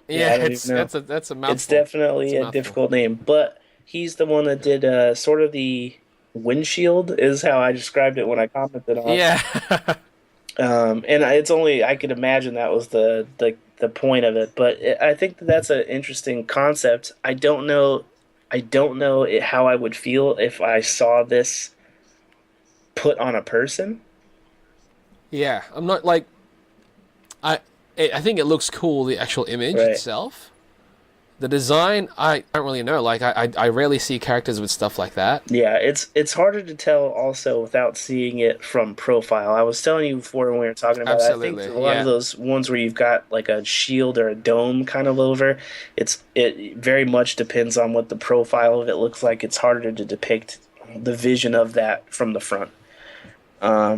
Yeah, Yeah, I don't even know. that's a It's mouthful. It's definitely a a mouthful. difficult name, but he's the one that Yeah. did sort of the windshield is how I described it when I commented on it. Yeah. And it's only I could imagine that was the point of it, but I think that that's an interesting concept. I don't know how I would feel if I saw this put on a person. Yeah. I'm not like I I think it looks cool the actual image Right. itself. The design, I don't really know. Like I rarely see characters with stuff like that. Yeah, it's harder to tell also without seeing it from profile. I was telling you before when we were talking about it, I think Absolutely. a lot of Yeah. those ones where you've got like a shield or a dome kind of over, it very much depends on what the profile of it looks like. It's harder to depict the vision of that from the front.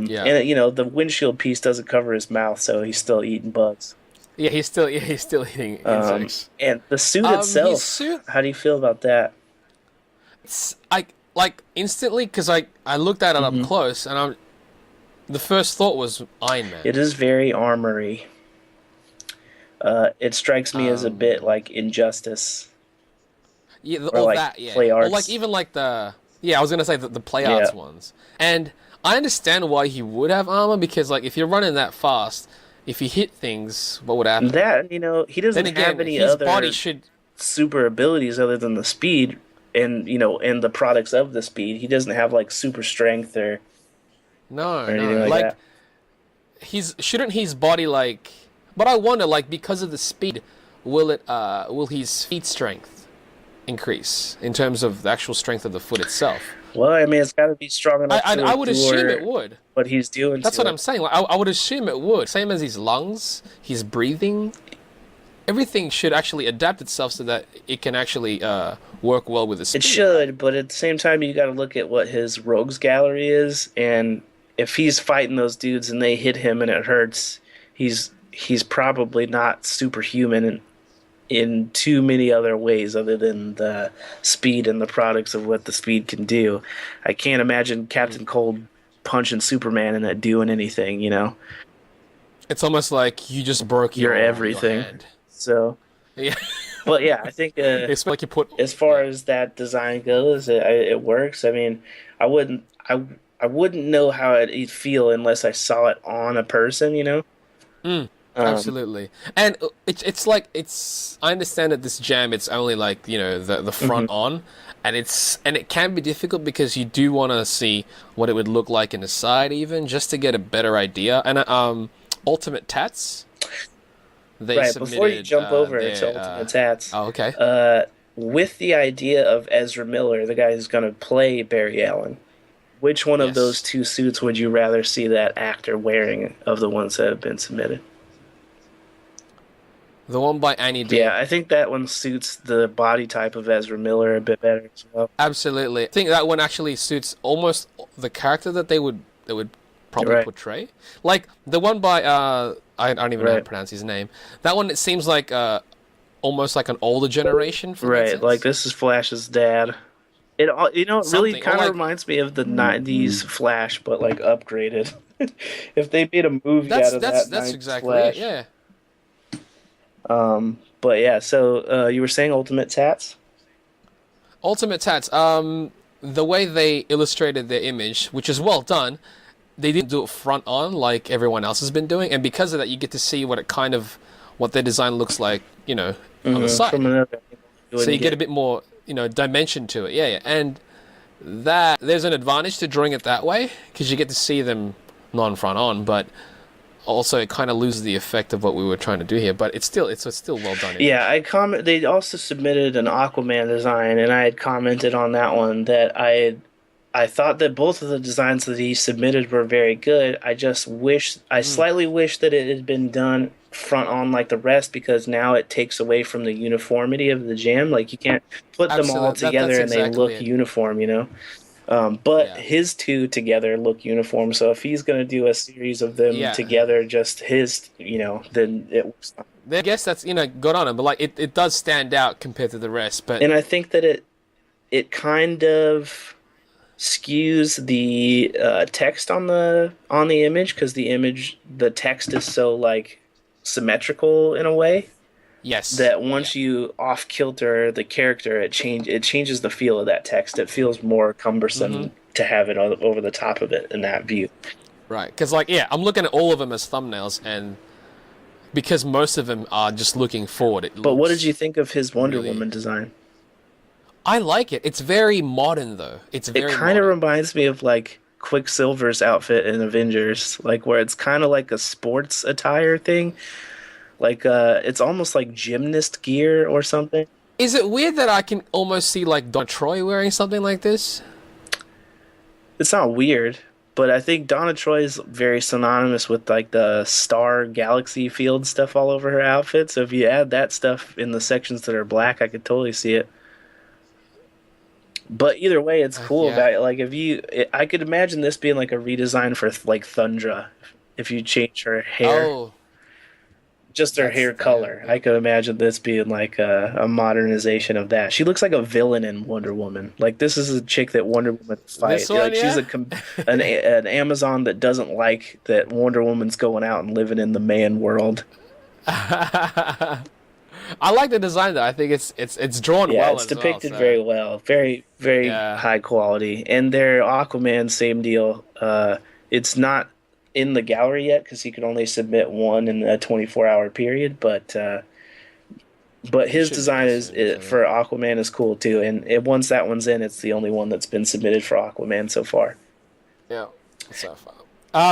Yeah. And the windshield piece doesn't cover his mouth, so he's still eating bugs. He's still eating insects. And the suit His itself, suit how do you feel about that? I like instantly because I looked at it up close and the first thought was Iron Man. It is very armory. It strikes me as a bit like Injustice Yeah, or or like that, yeah. Play Or like Arts. even like the yeah, I was gonna say the play Yeah, arts ones. And I understand why he would have armor because like if you're running that fast, if you hit things, what would happen? that he Then doesn't have again, any his body other should super abilities other than the speed and the products of the speed. He doesn't have like super strength no, or anything no. like Like that. his shouldn't his body like but I wonder like because of the speed, will his feet strength increase in terms of the actual strength of the foot itself? Well, I mean, it's got to be strong enough to I would assume it endure would. what he's doing That's to what I'm it. saying. Like, I would assume it would. Same as his lungs, his breathing, everything should actually adapt itself so that it can actually work well with the It speed, right? should, but at the same time, you got to look at what his rogues gallery is, and if he's fighting those dudes and they hit him and it hurts, he's probably not superhuman. And in too many other ways other than the speed and the products of what the speed can do. I can't imagine Mm. Captain Cold punching Superman and it doing anything, you know? It's almost like you just broke You're your everything. hand. So, Yeah. but yeah, I think It's like you put. as far Yeah. as that design goes, it works. I mean, I wouldn't I wouldn't know how it'd feel unless I saw it on a person, you know? Mm, Um, absolutely. And it's like it's. I understand that this jam it's only like the front mhm. on, and it can be difficult because you do want to see what it would look like in the side even just to get a better idea. And Ultimate Tats they Right, before you submitted jump over to their. Ultimate Tats, Oh, okay. uh, with the idea of Ezra Miller, the guy who's going to play Barry Allen, which one of those Yes. two suits would you rather see that actor wearing of the ones that have been submitted? The one by Annie Yeah, D. I think that one suits the body type of Ezra Miller a bit better as well. Absolutely. I think that one actually suits almost the character that they would probably Right, portray. Like the one by I don't even know how to right, pronounce his name. That one it seems like almost like an older generation from that right. Like sense. this is Flash's dad. It really Something or kind of like reminds me of the '90s Flash, but like upgraded. If they made a movie out that's of that's that that's '90s exactly it. Flash. Yeah. But yeah, so you were saying Ultimate Tats? Ultimate Tats. The way they illustrated their image, which is well done, they didn't do it front on like everyone else has been doing, and because of that, you get to see what their design looks like, on the From side. another angle, you So wouldn't you get get. a bit more, dimension to it. Yeah, yeah. And that there's an advantage to drawing it that way because you get to see them non-front on, but also it kind of loses the effect of what we were trying to do here. But it's still well done Yeah, image. I comment. They also submitted an Aquaman design, and I had commented on that one that I thought that both of the designs that he submitted were very good. I Mm, slightly wish that it had been done front on like the rest because now it takes away from the uniformity of the jam. Like you can't put them all absolutely. That's together and they exactly look it. uniform, you know? But Yeah. his two together look uniform. So if he's going to do a series of them Yeah. together, just his, then it works. I guess that's good on him, but like it does stand out compared to the rest. But And I think that it kind of skews the text on the image because the text is so like symmetrical in a way yes, that yeah. once you off kilter the character, it changes the feel of that text. It feels more Mm-hmm. cumbersome to have it over the top of it in that view. Right. Because like yeah, I'm looking at all of them as thumbnails, and because most of them are just looking forward, it But what did you looks think of his Wonder really. Woman design? I like it. It's very modern though. It's It very kind of modern. reminds me of like Quicksilver's outfit in Avengers, like where it's kind of like a sports attire thing. Like it's almost like gymnast gear or something. Is it weird that I can almost see like Don Troy wearing something like this? It's not weird, but I think Donna Troy is very synonymous with like the star galaxy field stuff all over her outfit. So if you add that stuff in the sections that are black, I could totally see it. But either way, it's cool Yeah. about it. Like I could imagine this being like a redesign for like Thundra. If you change her hair, Oh, just her that's hair yeah, color, yeah. I could imagine this being like a modernization of that. She looks like a villain in Wonder Woman. Like this is a chick that Wonder Woman This fight. one, Like she's yeah. an Amazon that doesn't like that Wonder Woman's going out and living in the man world. I like the design though. I think it's drawn Yeah, well it's as well. depicted So very well, very yeah, high quality. And their Aquaman, same deal. It's not in the gallery yet because he could only submit one in a 24-hour period. But he his should be design there soon. for Definitely. Aquaman is cool too. And once that one's in, it's the only one that's been submitted for Aquaman so far. Yeah. So far.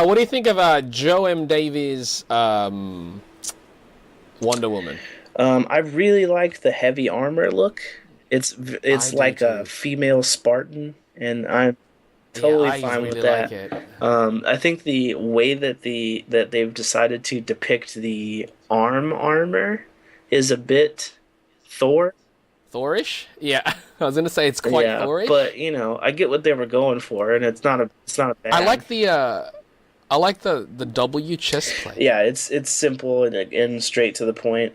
What do you think of Joe M. Davies' Wonder Woman? I really like the heavy armor look. I it's do like a too. female Spartan, and I'm Yeah, totally I fine with really like that. it. I think the way that they've decided to depict the armor is a bit Thor. Thorish? Yeah, I was gonna say it's quite Yeah, Thorish. but I get what they were going for, and it's not a I bad. like the W chest plate. Yeah, it's simple and straight to the point.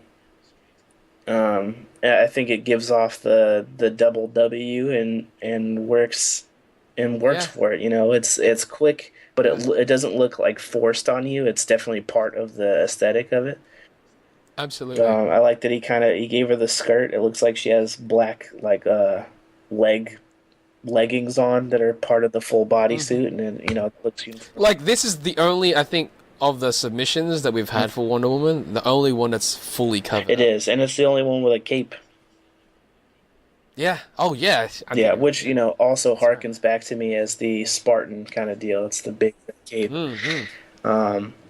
I think it gives off the double W and works Yeah, for it. You know, it's quick, but yeah, it doesn't look like forced on you. It's definitely part of the aesthetic of it. absolutely. I like that he gave her the skirt. It looks like she has black leg leggings on that are part of the full Hmm. bodysuit, and then it looks uniform. Like this is the only I think of the submissions that we've had for Wonder Woman, the only one that's fully covered It up. is, and it's the only one with a cape. Yeah. Oh yeah. I Yeah, didn't even. which Yeah. also That's right. harkens back to me as the Spartan kind of deal. It's the big cape, Hmm.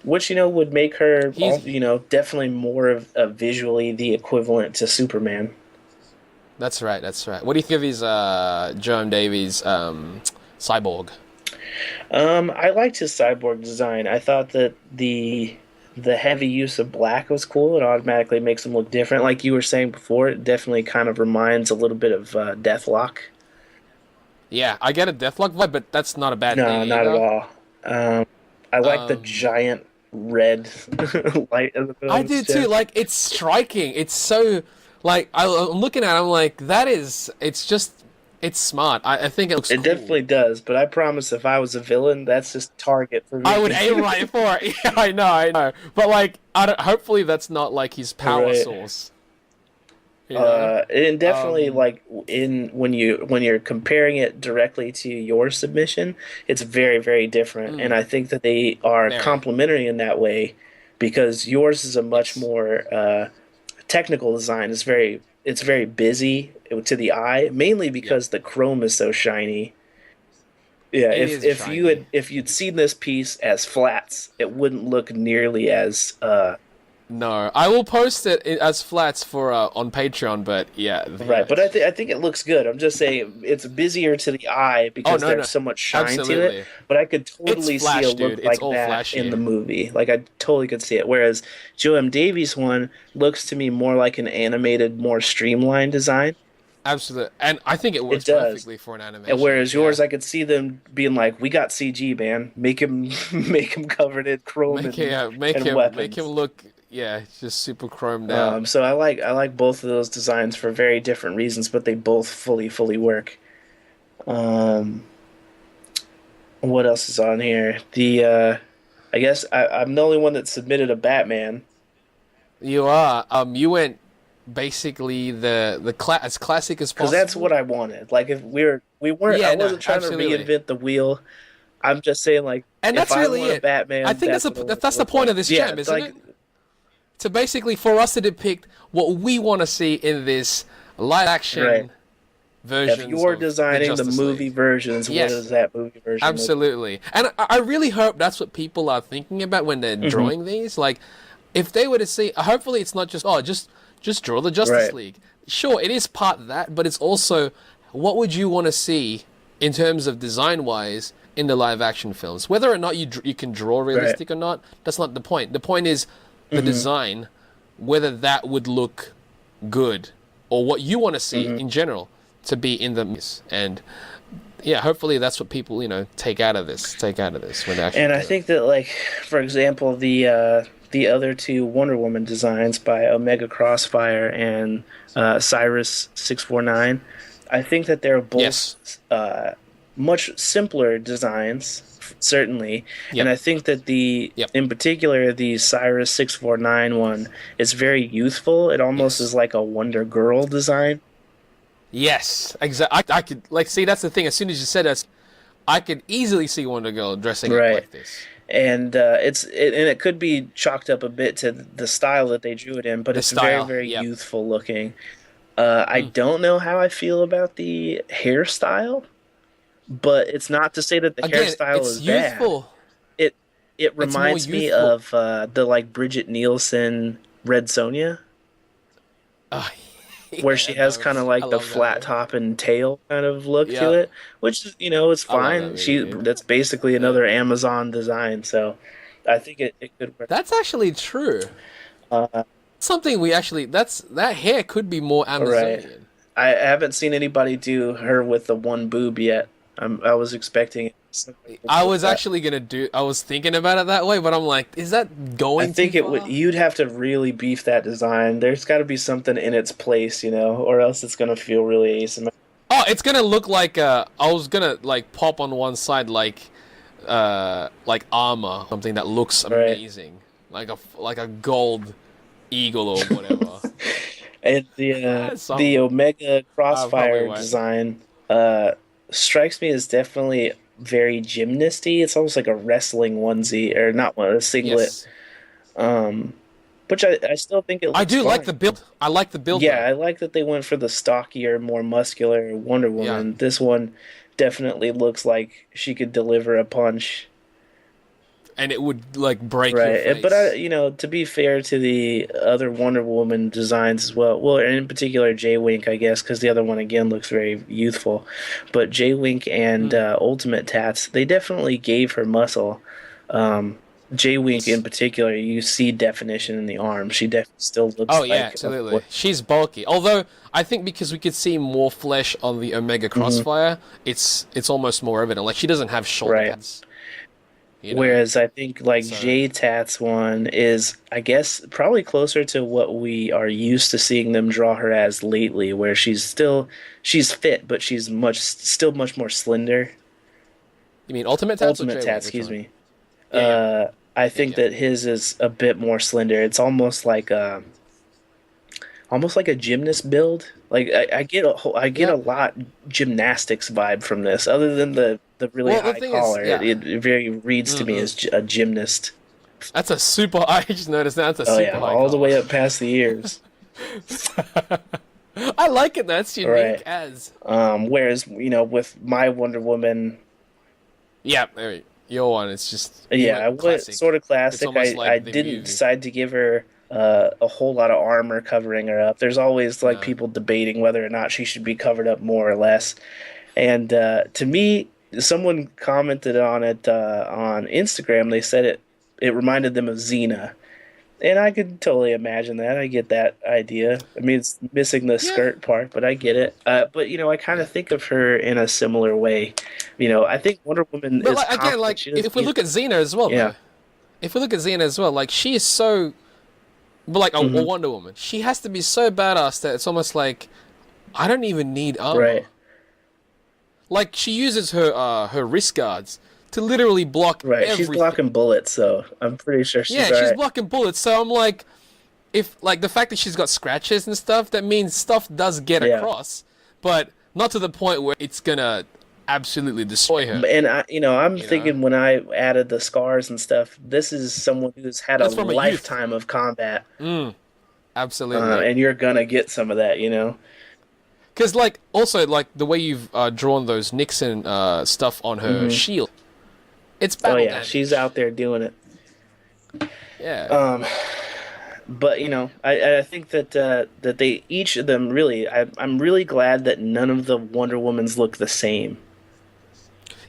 which would make her all He's. definitely more of visually the equivalent to Superman. That's right. That's right. What do you think of his Jerome Davies cyborg? I liked his cyborg design. I thought that the heavy use of black was cool. It automatically makes him look different. Like you were saying before, it definitely kind of reminds a little bit of Deathlock. Yeah, I get a Deathlock vibe, but that's not a bad thing No, not at either. all. Um, I like the Um, giant red light in the middle I of his do too. chest. Like it's striking. It's so like I'm looking at. It, I'm like that is. It's just. It's smart. I think it looks It cool. definitely does, but I promise if I was a villain, that's just target for I would me. aim right for it. Yeah, I know. I know. But like, I don't, hopefully that's not like his power Right. source. You know. And definitely Um. like in when you're comparing it directly to your submission, it's very, very different. And Mm, I think that they are very. complementary in that way because yours is a much Yes. more technical design. It's very busy to the eye, mainly Yep. because the chrome is so shiny. Yeah, It is shiny. if you'd seen this piece as flats, it wouldn't look nearly as No, I will post it as flats for on Patreon. But yeah, right, yeah. but I think it looks good. I'm just saying it's busier to the eye Oh because no, there's no, so much shine to it. absolutely. But I could It's totally see a flash, dude. look It's like all that in flashy. the movie. Like I totally could see it. Whereas Joe M. Davies one looks to me more like an animated, more streamlined design. Absolutely, and I think it It works does. perfectly for an And animation. whereas Yeah, yours, I could see them being like, "We got CG, man. Make him make him covered in chrome and make him weapons." look, yeah, just super chromed out. So I like both of those designs for very different reasons, but they both fully work. Um, what else is on here? I guess I'm the only one that submitted a Batman You are, you went basically as classic as because that's what possible. I wanted. Like if we weren't, I Yeah, no, wasn't trying to absolutely, reinvent the wheel. I'm just saying like and if that's I really want a it. I Batman, think that's what I want it to that's the look point of like. this Yeah, jam, isn't like it? To basically for us to depict what we want to see in this live right. action If versions you're of the designing the Justice League. movie versions, what does Yes, that movie version look absolutely. And I really hope that's what people are thinking about when they're like? drawing these. Like, if they were to see, hopefully it's not just, oh, just draw the Justice Right. League. Sure, it is part of that, but it's also what would you want to see in terms of design wise in the live action films? Whether or not you can draw Right. realistic or not, that's not the point. The point is the Hmm. design, whether that would look good or what you want to see Hmm. in general to be in the movies. And yeah, hopefully that's what people take out of this when they actually And I do it. think that, like, for example, the other two Wonder Woman designs by Omega Crossfire and Cyrus 649, I think that they're both Yes. much simpler designs, certainly. And Yep. I think that Yep. in particular, the Cyrus 649 one is very youthful. It almost is Yes. like a Wonder Girl design. Yes. Exactly. I could like see that's the thing. As soon as you said that, I could easily see Wonder Girl dressing up Right. like this. And and it could be chalked up a bit to the style that they drew it in, but The it's very style. very Yep. youthful looking. I Mm. don't know how I feel about the hairstyle, but it's not to say that the Again, hairstyle it's is bad. youthful. It it It's more reminds me youthful. of the like Bridget Nielsen Red Sonja, Oh, where she yeah, has no, kind of I like the love that flat movie. top and tail kind of look to Yeah, it, which is is I love that fine. movie, dude. That's basically Yeah. another Amazon design, so I think it could work. That's actually true. Uh, Something we actually that hair could be more right. Amazonian. I haven't seen anybody do her with the one boob yet. I was expecting it something I like was that. actually gonna do. I was thinking about it that way, but I'm like, is that I going too think it would. far? You'd have to really beef that design. There's got to be something in its place, or else it's gonna feel really asymmetrical. Oh, it's gonna look like I was gonna like pop on one side like armor, something that looks Right. amazing, like a gold eagle or whatever. And the Something. Omega I probably Crossfire won't. design strikes me as definitely very gymnasty. It's almost like a wrestling onesie, or not one, a singlet. Yes, Um, which I still think it I looks do like fine. the build. I like the build Yeah, though. I like that they went for the stockier, more muscular Wonder Yeah, Woman. This one definitely looks like she could deliver a punch. and it would like break your Right. But face. to be fair to the other Wonder Woman designs as well. And in particular J Wink, I guess, because the other one again looks very youthful. But J Wink and Mm. Ultimate Tats, they definitely gave her muscle. Um, J Wink in Yes. particular, you see definition in the arm. She definitely still looks Oh yeah, like a boy. absolutely. She's bulky. Although I think because we could see more flesh on the Omega Hmm. Crossfire, it's almost more evident. Like she doesn't have shoulder Right. pads, you know. Whereas I think like So J Tat's one is, I guess, probably closer to what we are used to seeing them draw her as lately, where she's fit, but she's still much more slender. you mean Ultimate Tats or Ultimate Tat, J-Wing? Which excuse one? me. Yeah, yeah, I yeah, think yeah. that his is a bit more slender. It's almost like a gymnast build. Like I get a Yeah. lot gymnastics vibe from this, other than the really Well, the high thing is, collar. yeah. It very reads to me Mm-mm. as a gymnast. That's a super. I just noticed that. That's a Oh super yeah, high all the color. way up past the ears. I like it. That's All right. unique as. Whereas with my Wonder Woman, Yeah, your one. It's just you yeah, I went went classic. sort of It's classic. almost I like the didn't movie. decide to give her a whole lot of armor covering her up. There's always like No. people debating whether or not she should be covered up more or less. And to me, someone commented on it on Instagram. They said it reminded them of Xena. And I could totally imagine that. I get that idea. I mean, it's missing the Yeah. skirt part, but I get it. But I kind Yeah. of think of her in a similar way. I think Wonder Woman But is like again, confident. like She doesn't if we need. look at Xena as well, Yeah. though, if we look at Xena as well, like she is so, but like a Hmm. Wonder Woman, she has to be so badass that it's almost like I don't even need armor. Right. Like she uses her wrist guards to literally block Right. She's everything. blocking bullets, so I'm pretty sure she's Yeah, all she's right. blocking bullets. So I'm like, if like the fact that she's got scratches and stuff, that means stuff does get Yeah. across, but not to the point where it's gonna absolutely destroy her. And I'm You know, thinking when I added the scars and stuff, this is someone who's had a that's from a youth. lifetime of combat, Absolutely. and you're gonna get some of that. Because like also like the way you've drawn those Nixon stuff on her Hmm. shield, it's Oh battle yeah, she's damage. out there doing it. Yeah. Um, but I think that they each of them really. I'm really glad that none of the Wonder Womans look the same.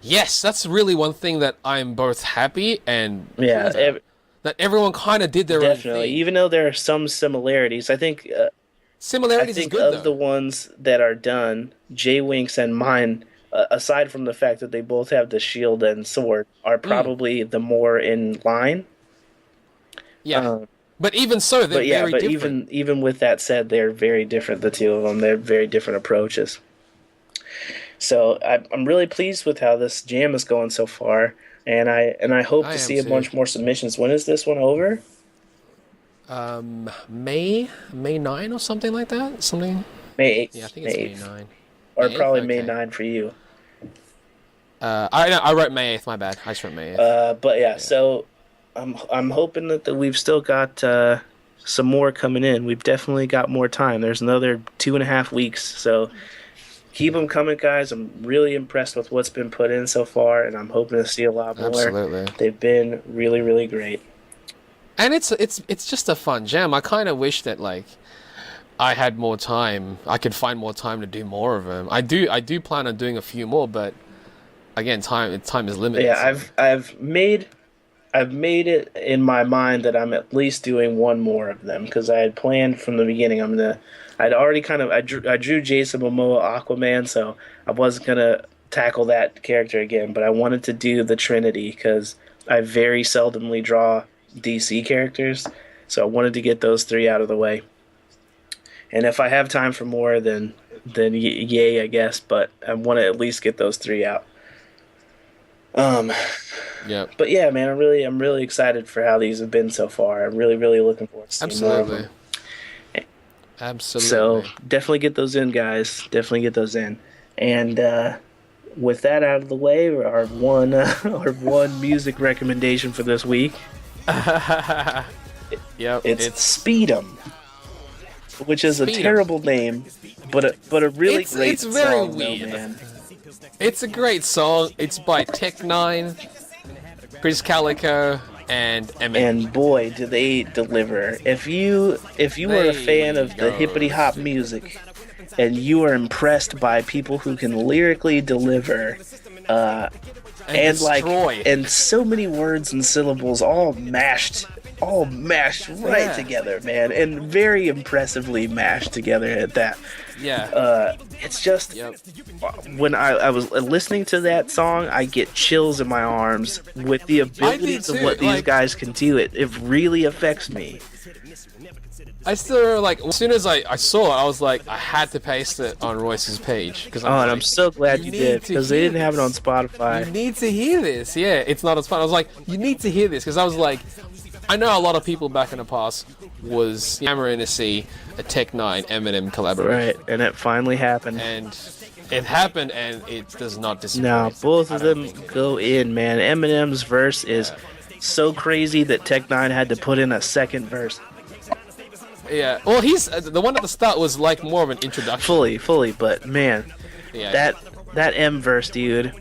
Yes, that's really one thing that I'm both happy and Yeah, pleased about. That everyone kind of did their own definitely. thing. Even though there are some similarities, I Similarities is think good of the though. ones that are done, Jay Winks and mine, aside from the fact that they both have the shield and sword, are Mm, probably the more in line. yeah. Um, But even so, they're but yeah, very but different. even with that said, they're very different. The two of them, they're very different approaches. So I'm really pleased with how this jam is going so far, and I hope I to am see a too. bunch more submissions. When is this one over? May 9 or something like that. Something. May Yeah, I 8th, think May it's May 8th, 9. or May 8th. probably May Okay. 9 for you. I wrote May 8th. My bad. I just wrote May 8th. But yeah, Yeah. so I'm hoping that we've still got some more coming in. We've definitely got more time. There's another 2.5 weeks, so keep them coming, guys. I'm really impressed with what's been put in so far, and I'm hoping to see a lot more. Absolutely. They've been really, really great. And it's just a fun jam. I kind of wish that like I had more time. I could find more time to do more of them. I do plan on doing a few more, but again, time is But limited. yeah, So I've made it in my mind that I'm at least doing one more of them because I had planned from the beginning. I'd already I drew Jason Momoa Aquaman, so I wasn't gonna tackle that character again, but I wanted to do the Trinity because I very seldomly draw DC characters, so I wanted to get those three out of the way. And if I have time for more, then yay, I guess. But I want to at least get those three out. Um, Yep. but yeah, man, I'm really excited for how these have been so far. I'm really looking forward to seeing more of Absolutely. them. So Absolutely. definitely get those in, guys. Definitely get those in. And with that out of the way, our one our one music recommendation for this week, Yep. it's It's Speedom, which is a Speedom. terrible name, but a really great it's very song, though, weird. man. It's a great song. It's by Tech9, Krizz, Kaliko, and Eminem. And boy, do they deliver! If you were a fan of the go. hippity hop music, and you are impressed by people who can lyrically deliver, and destroy. and so many words and syllables all mashed right Yeah. together, man, and very impressively mashed together at that. Yeah. It's just Yep. when I was listening to that song, I get chills in my arms with the abilities of too, what these like- guys can do. It really affects me. I still remember, like, as soon as I saw it, I was like, I had to paste it on Royce's page. Cause Oh, and like, I'm so glad you need did to because they hear didn't have it on this. Spotify. You need to hear this. Yeah, it's not as fun. I was like, you need to hear this because I was like, I know a lot of people back in the past was hammering to see a Tech9 Eminem collaboration, Right, and it finally happened. and it happened, and it does not disappoint. Now both of I don't them think. go in, man. Eminem's verse is so crazy that Tech9 had to put in a second verse. Yeah, well, he's the one at the start was like more of an introduction. Fully, but man, Yeah, that M verse, dude.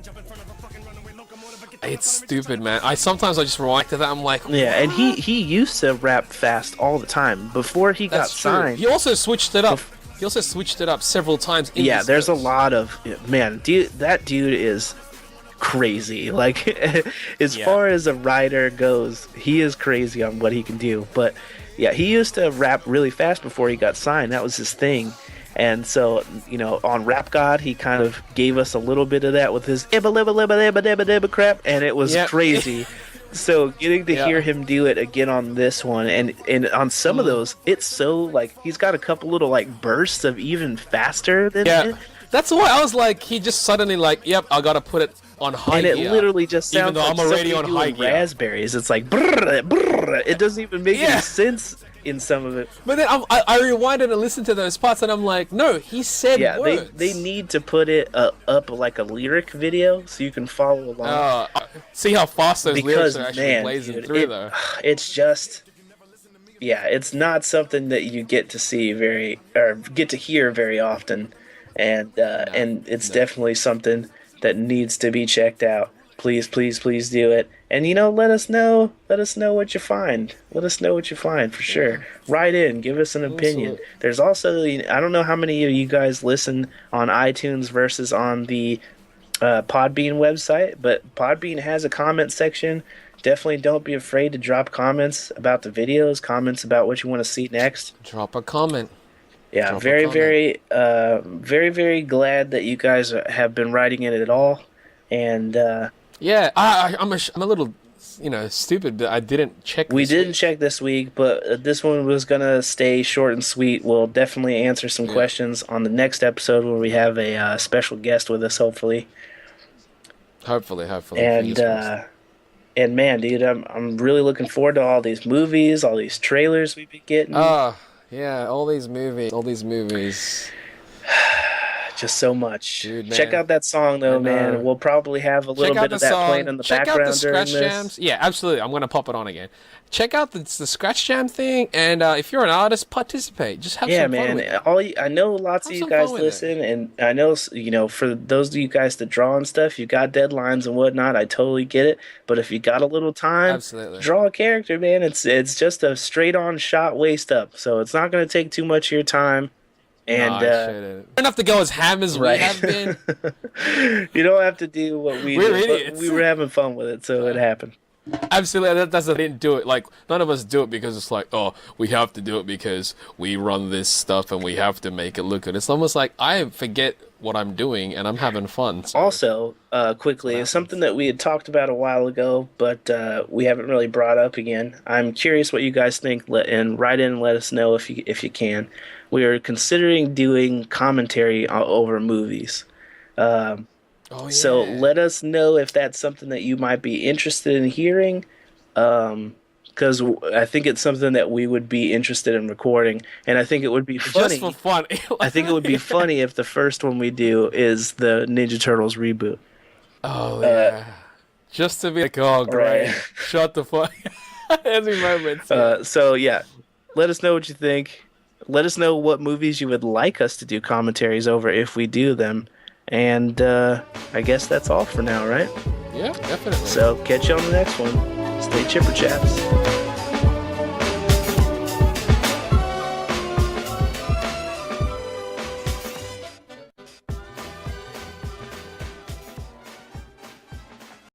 it's stupid, man. I just rewind to that. I'm like, Yeah, and he used to rap fast all the time before he got that's true. signed. He also switched it up. He also switched it up several times. In Yeah, this there's a verse. lot of man, dude. That dude is crazy. Like as Yeah. far as a writer goes, he is crazy on what he can do. But yeah, he used to rap really fast before he got signed. That was his thing. And so, on Rap God, he kind of gave us a little bit of that with his ibba libba libba libba dibba dibba crap, and it was Yep. crazy. So getting to Yeah. hear him do it again on this one, and on some of those, it's so like he's got a couple little like bursts of even faster than Yeah, it. that's why I was like, he just suddenly like, yep, I gotta put it on high And it gear. literally just Even sounds though like I'm already somebody on high doing gear. raspberries. It's like brrr, brrr. It doesn't even make Yeah. any sense in some of it. But then I rewinded and listened to those parts, and I'm like, no, he said Yeah, words. they need to put it up like a lyric video so you can follow along. See how fast those Because lyrics are actually man, blazing dude, through, though. it's just it's not something that you get to see get to hear very often, and it's definitely something that needs to be checked out. Please do it. And let us know what you find. Let us know what you find for sure. Write in, give us an opinion. Absolutely. There's also, I don't know how many of you guys listen on iTunes versus on the Podbean website, but Podbean has a comment section. Definitely don't be afraid to drop comments about the videos, comments about what you want to see next. Drop a comment. Yeah, Drop a very, comment. very, very glad that you guys have been writing in it at all. And Yeah, I'm a little, stupid, but I didn't check. we this didn't week. check this week, but this one was going to stay short and sweet. We'll definitely answer some questions on the next episode where we have a special guest with us, hopefully. Hopefully. And fingers crossed. and man, dude, I'm really looking forward to all these movies, all these trailers we've been getting. Yeah, all these movies. Just so much. Dude, Check man. out that song though, I know. man. We'll probably have a little Check out bit the of that song. playing in the Check out the background during Scratch this. Jams. Yeah, absolutely. I'm gonna pop it on again. Check out the Scratch Jam thing, and if you're an artist, participate. Just have Yeah, some fun man. with it. I know lots of Have you some guys fun with it. listen, and I know for those of you guys that draw and stuff, you got deadlines and whatnot. I totally get it. But if you got a little time, Absolutely. draw a character, man. It's just a straight on shot waist up, so it's not going to take too much of your time. And No, I shouldn't. Don't have to go as ham as right. we have been. you don't have to do what we We're did, but idiots. we were having fun with it, so it happened. Absolutely, that's I didn't do it. Like none of us do it because it's like, oh, we have to do it because we run this stuff and we have to make it look good. It's almost like I forget what I'm doing, and I'm having fun. So Also, that's what quickly, something happens. that we had talked about a while ago, but we haven't really brought up again. I'm curious what you guys think, and write in and let us know if you can. We are considering doing commentary over movies. Um, Oh so yeah, let us know if that's something that you might be interested in hearing. Because I think it's something that we would be interested in recording, and I think it would be just for funny. fun. I think it would be funny if the first one we do is the Ninja Turtles reboot. Oh Uh, yeah, just to be like, oh right. great, shut the fuck. Every moment, yeah. So yeah, let us know what you think. Let us know what movies you would like us to do commentaries over if we do them. And I guess that's all for now, right? Yeah, definitely. So catch you on the next one. Stay chipper chaps.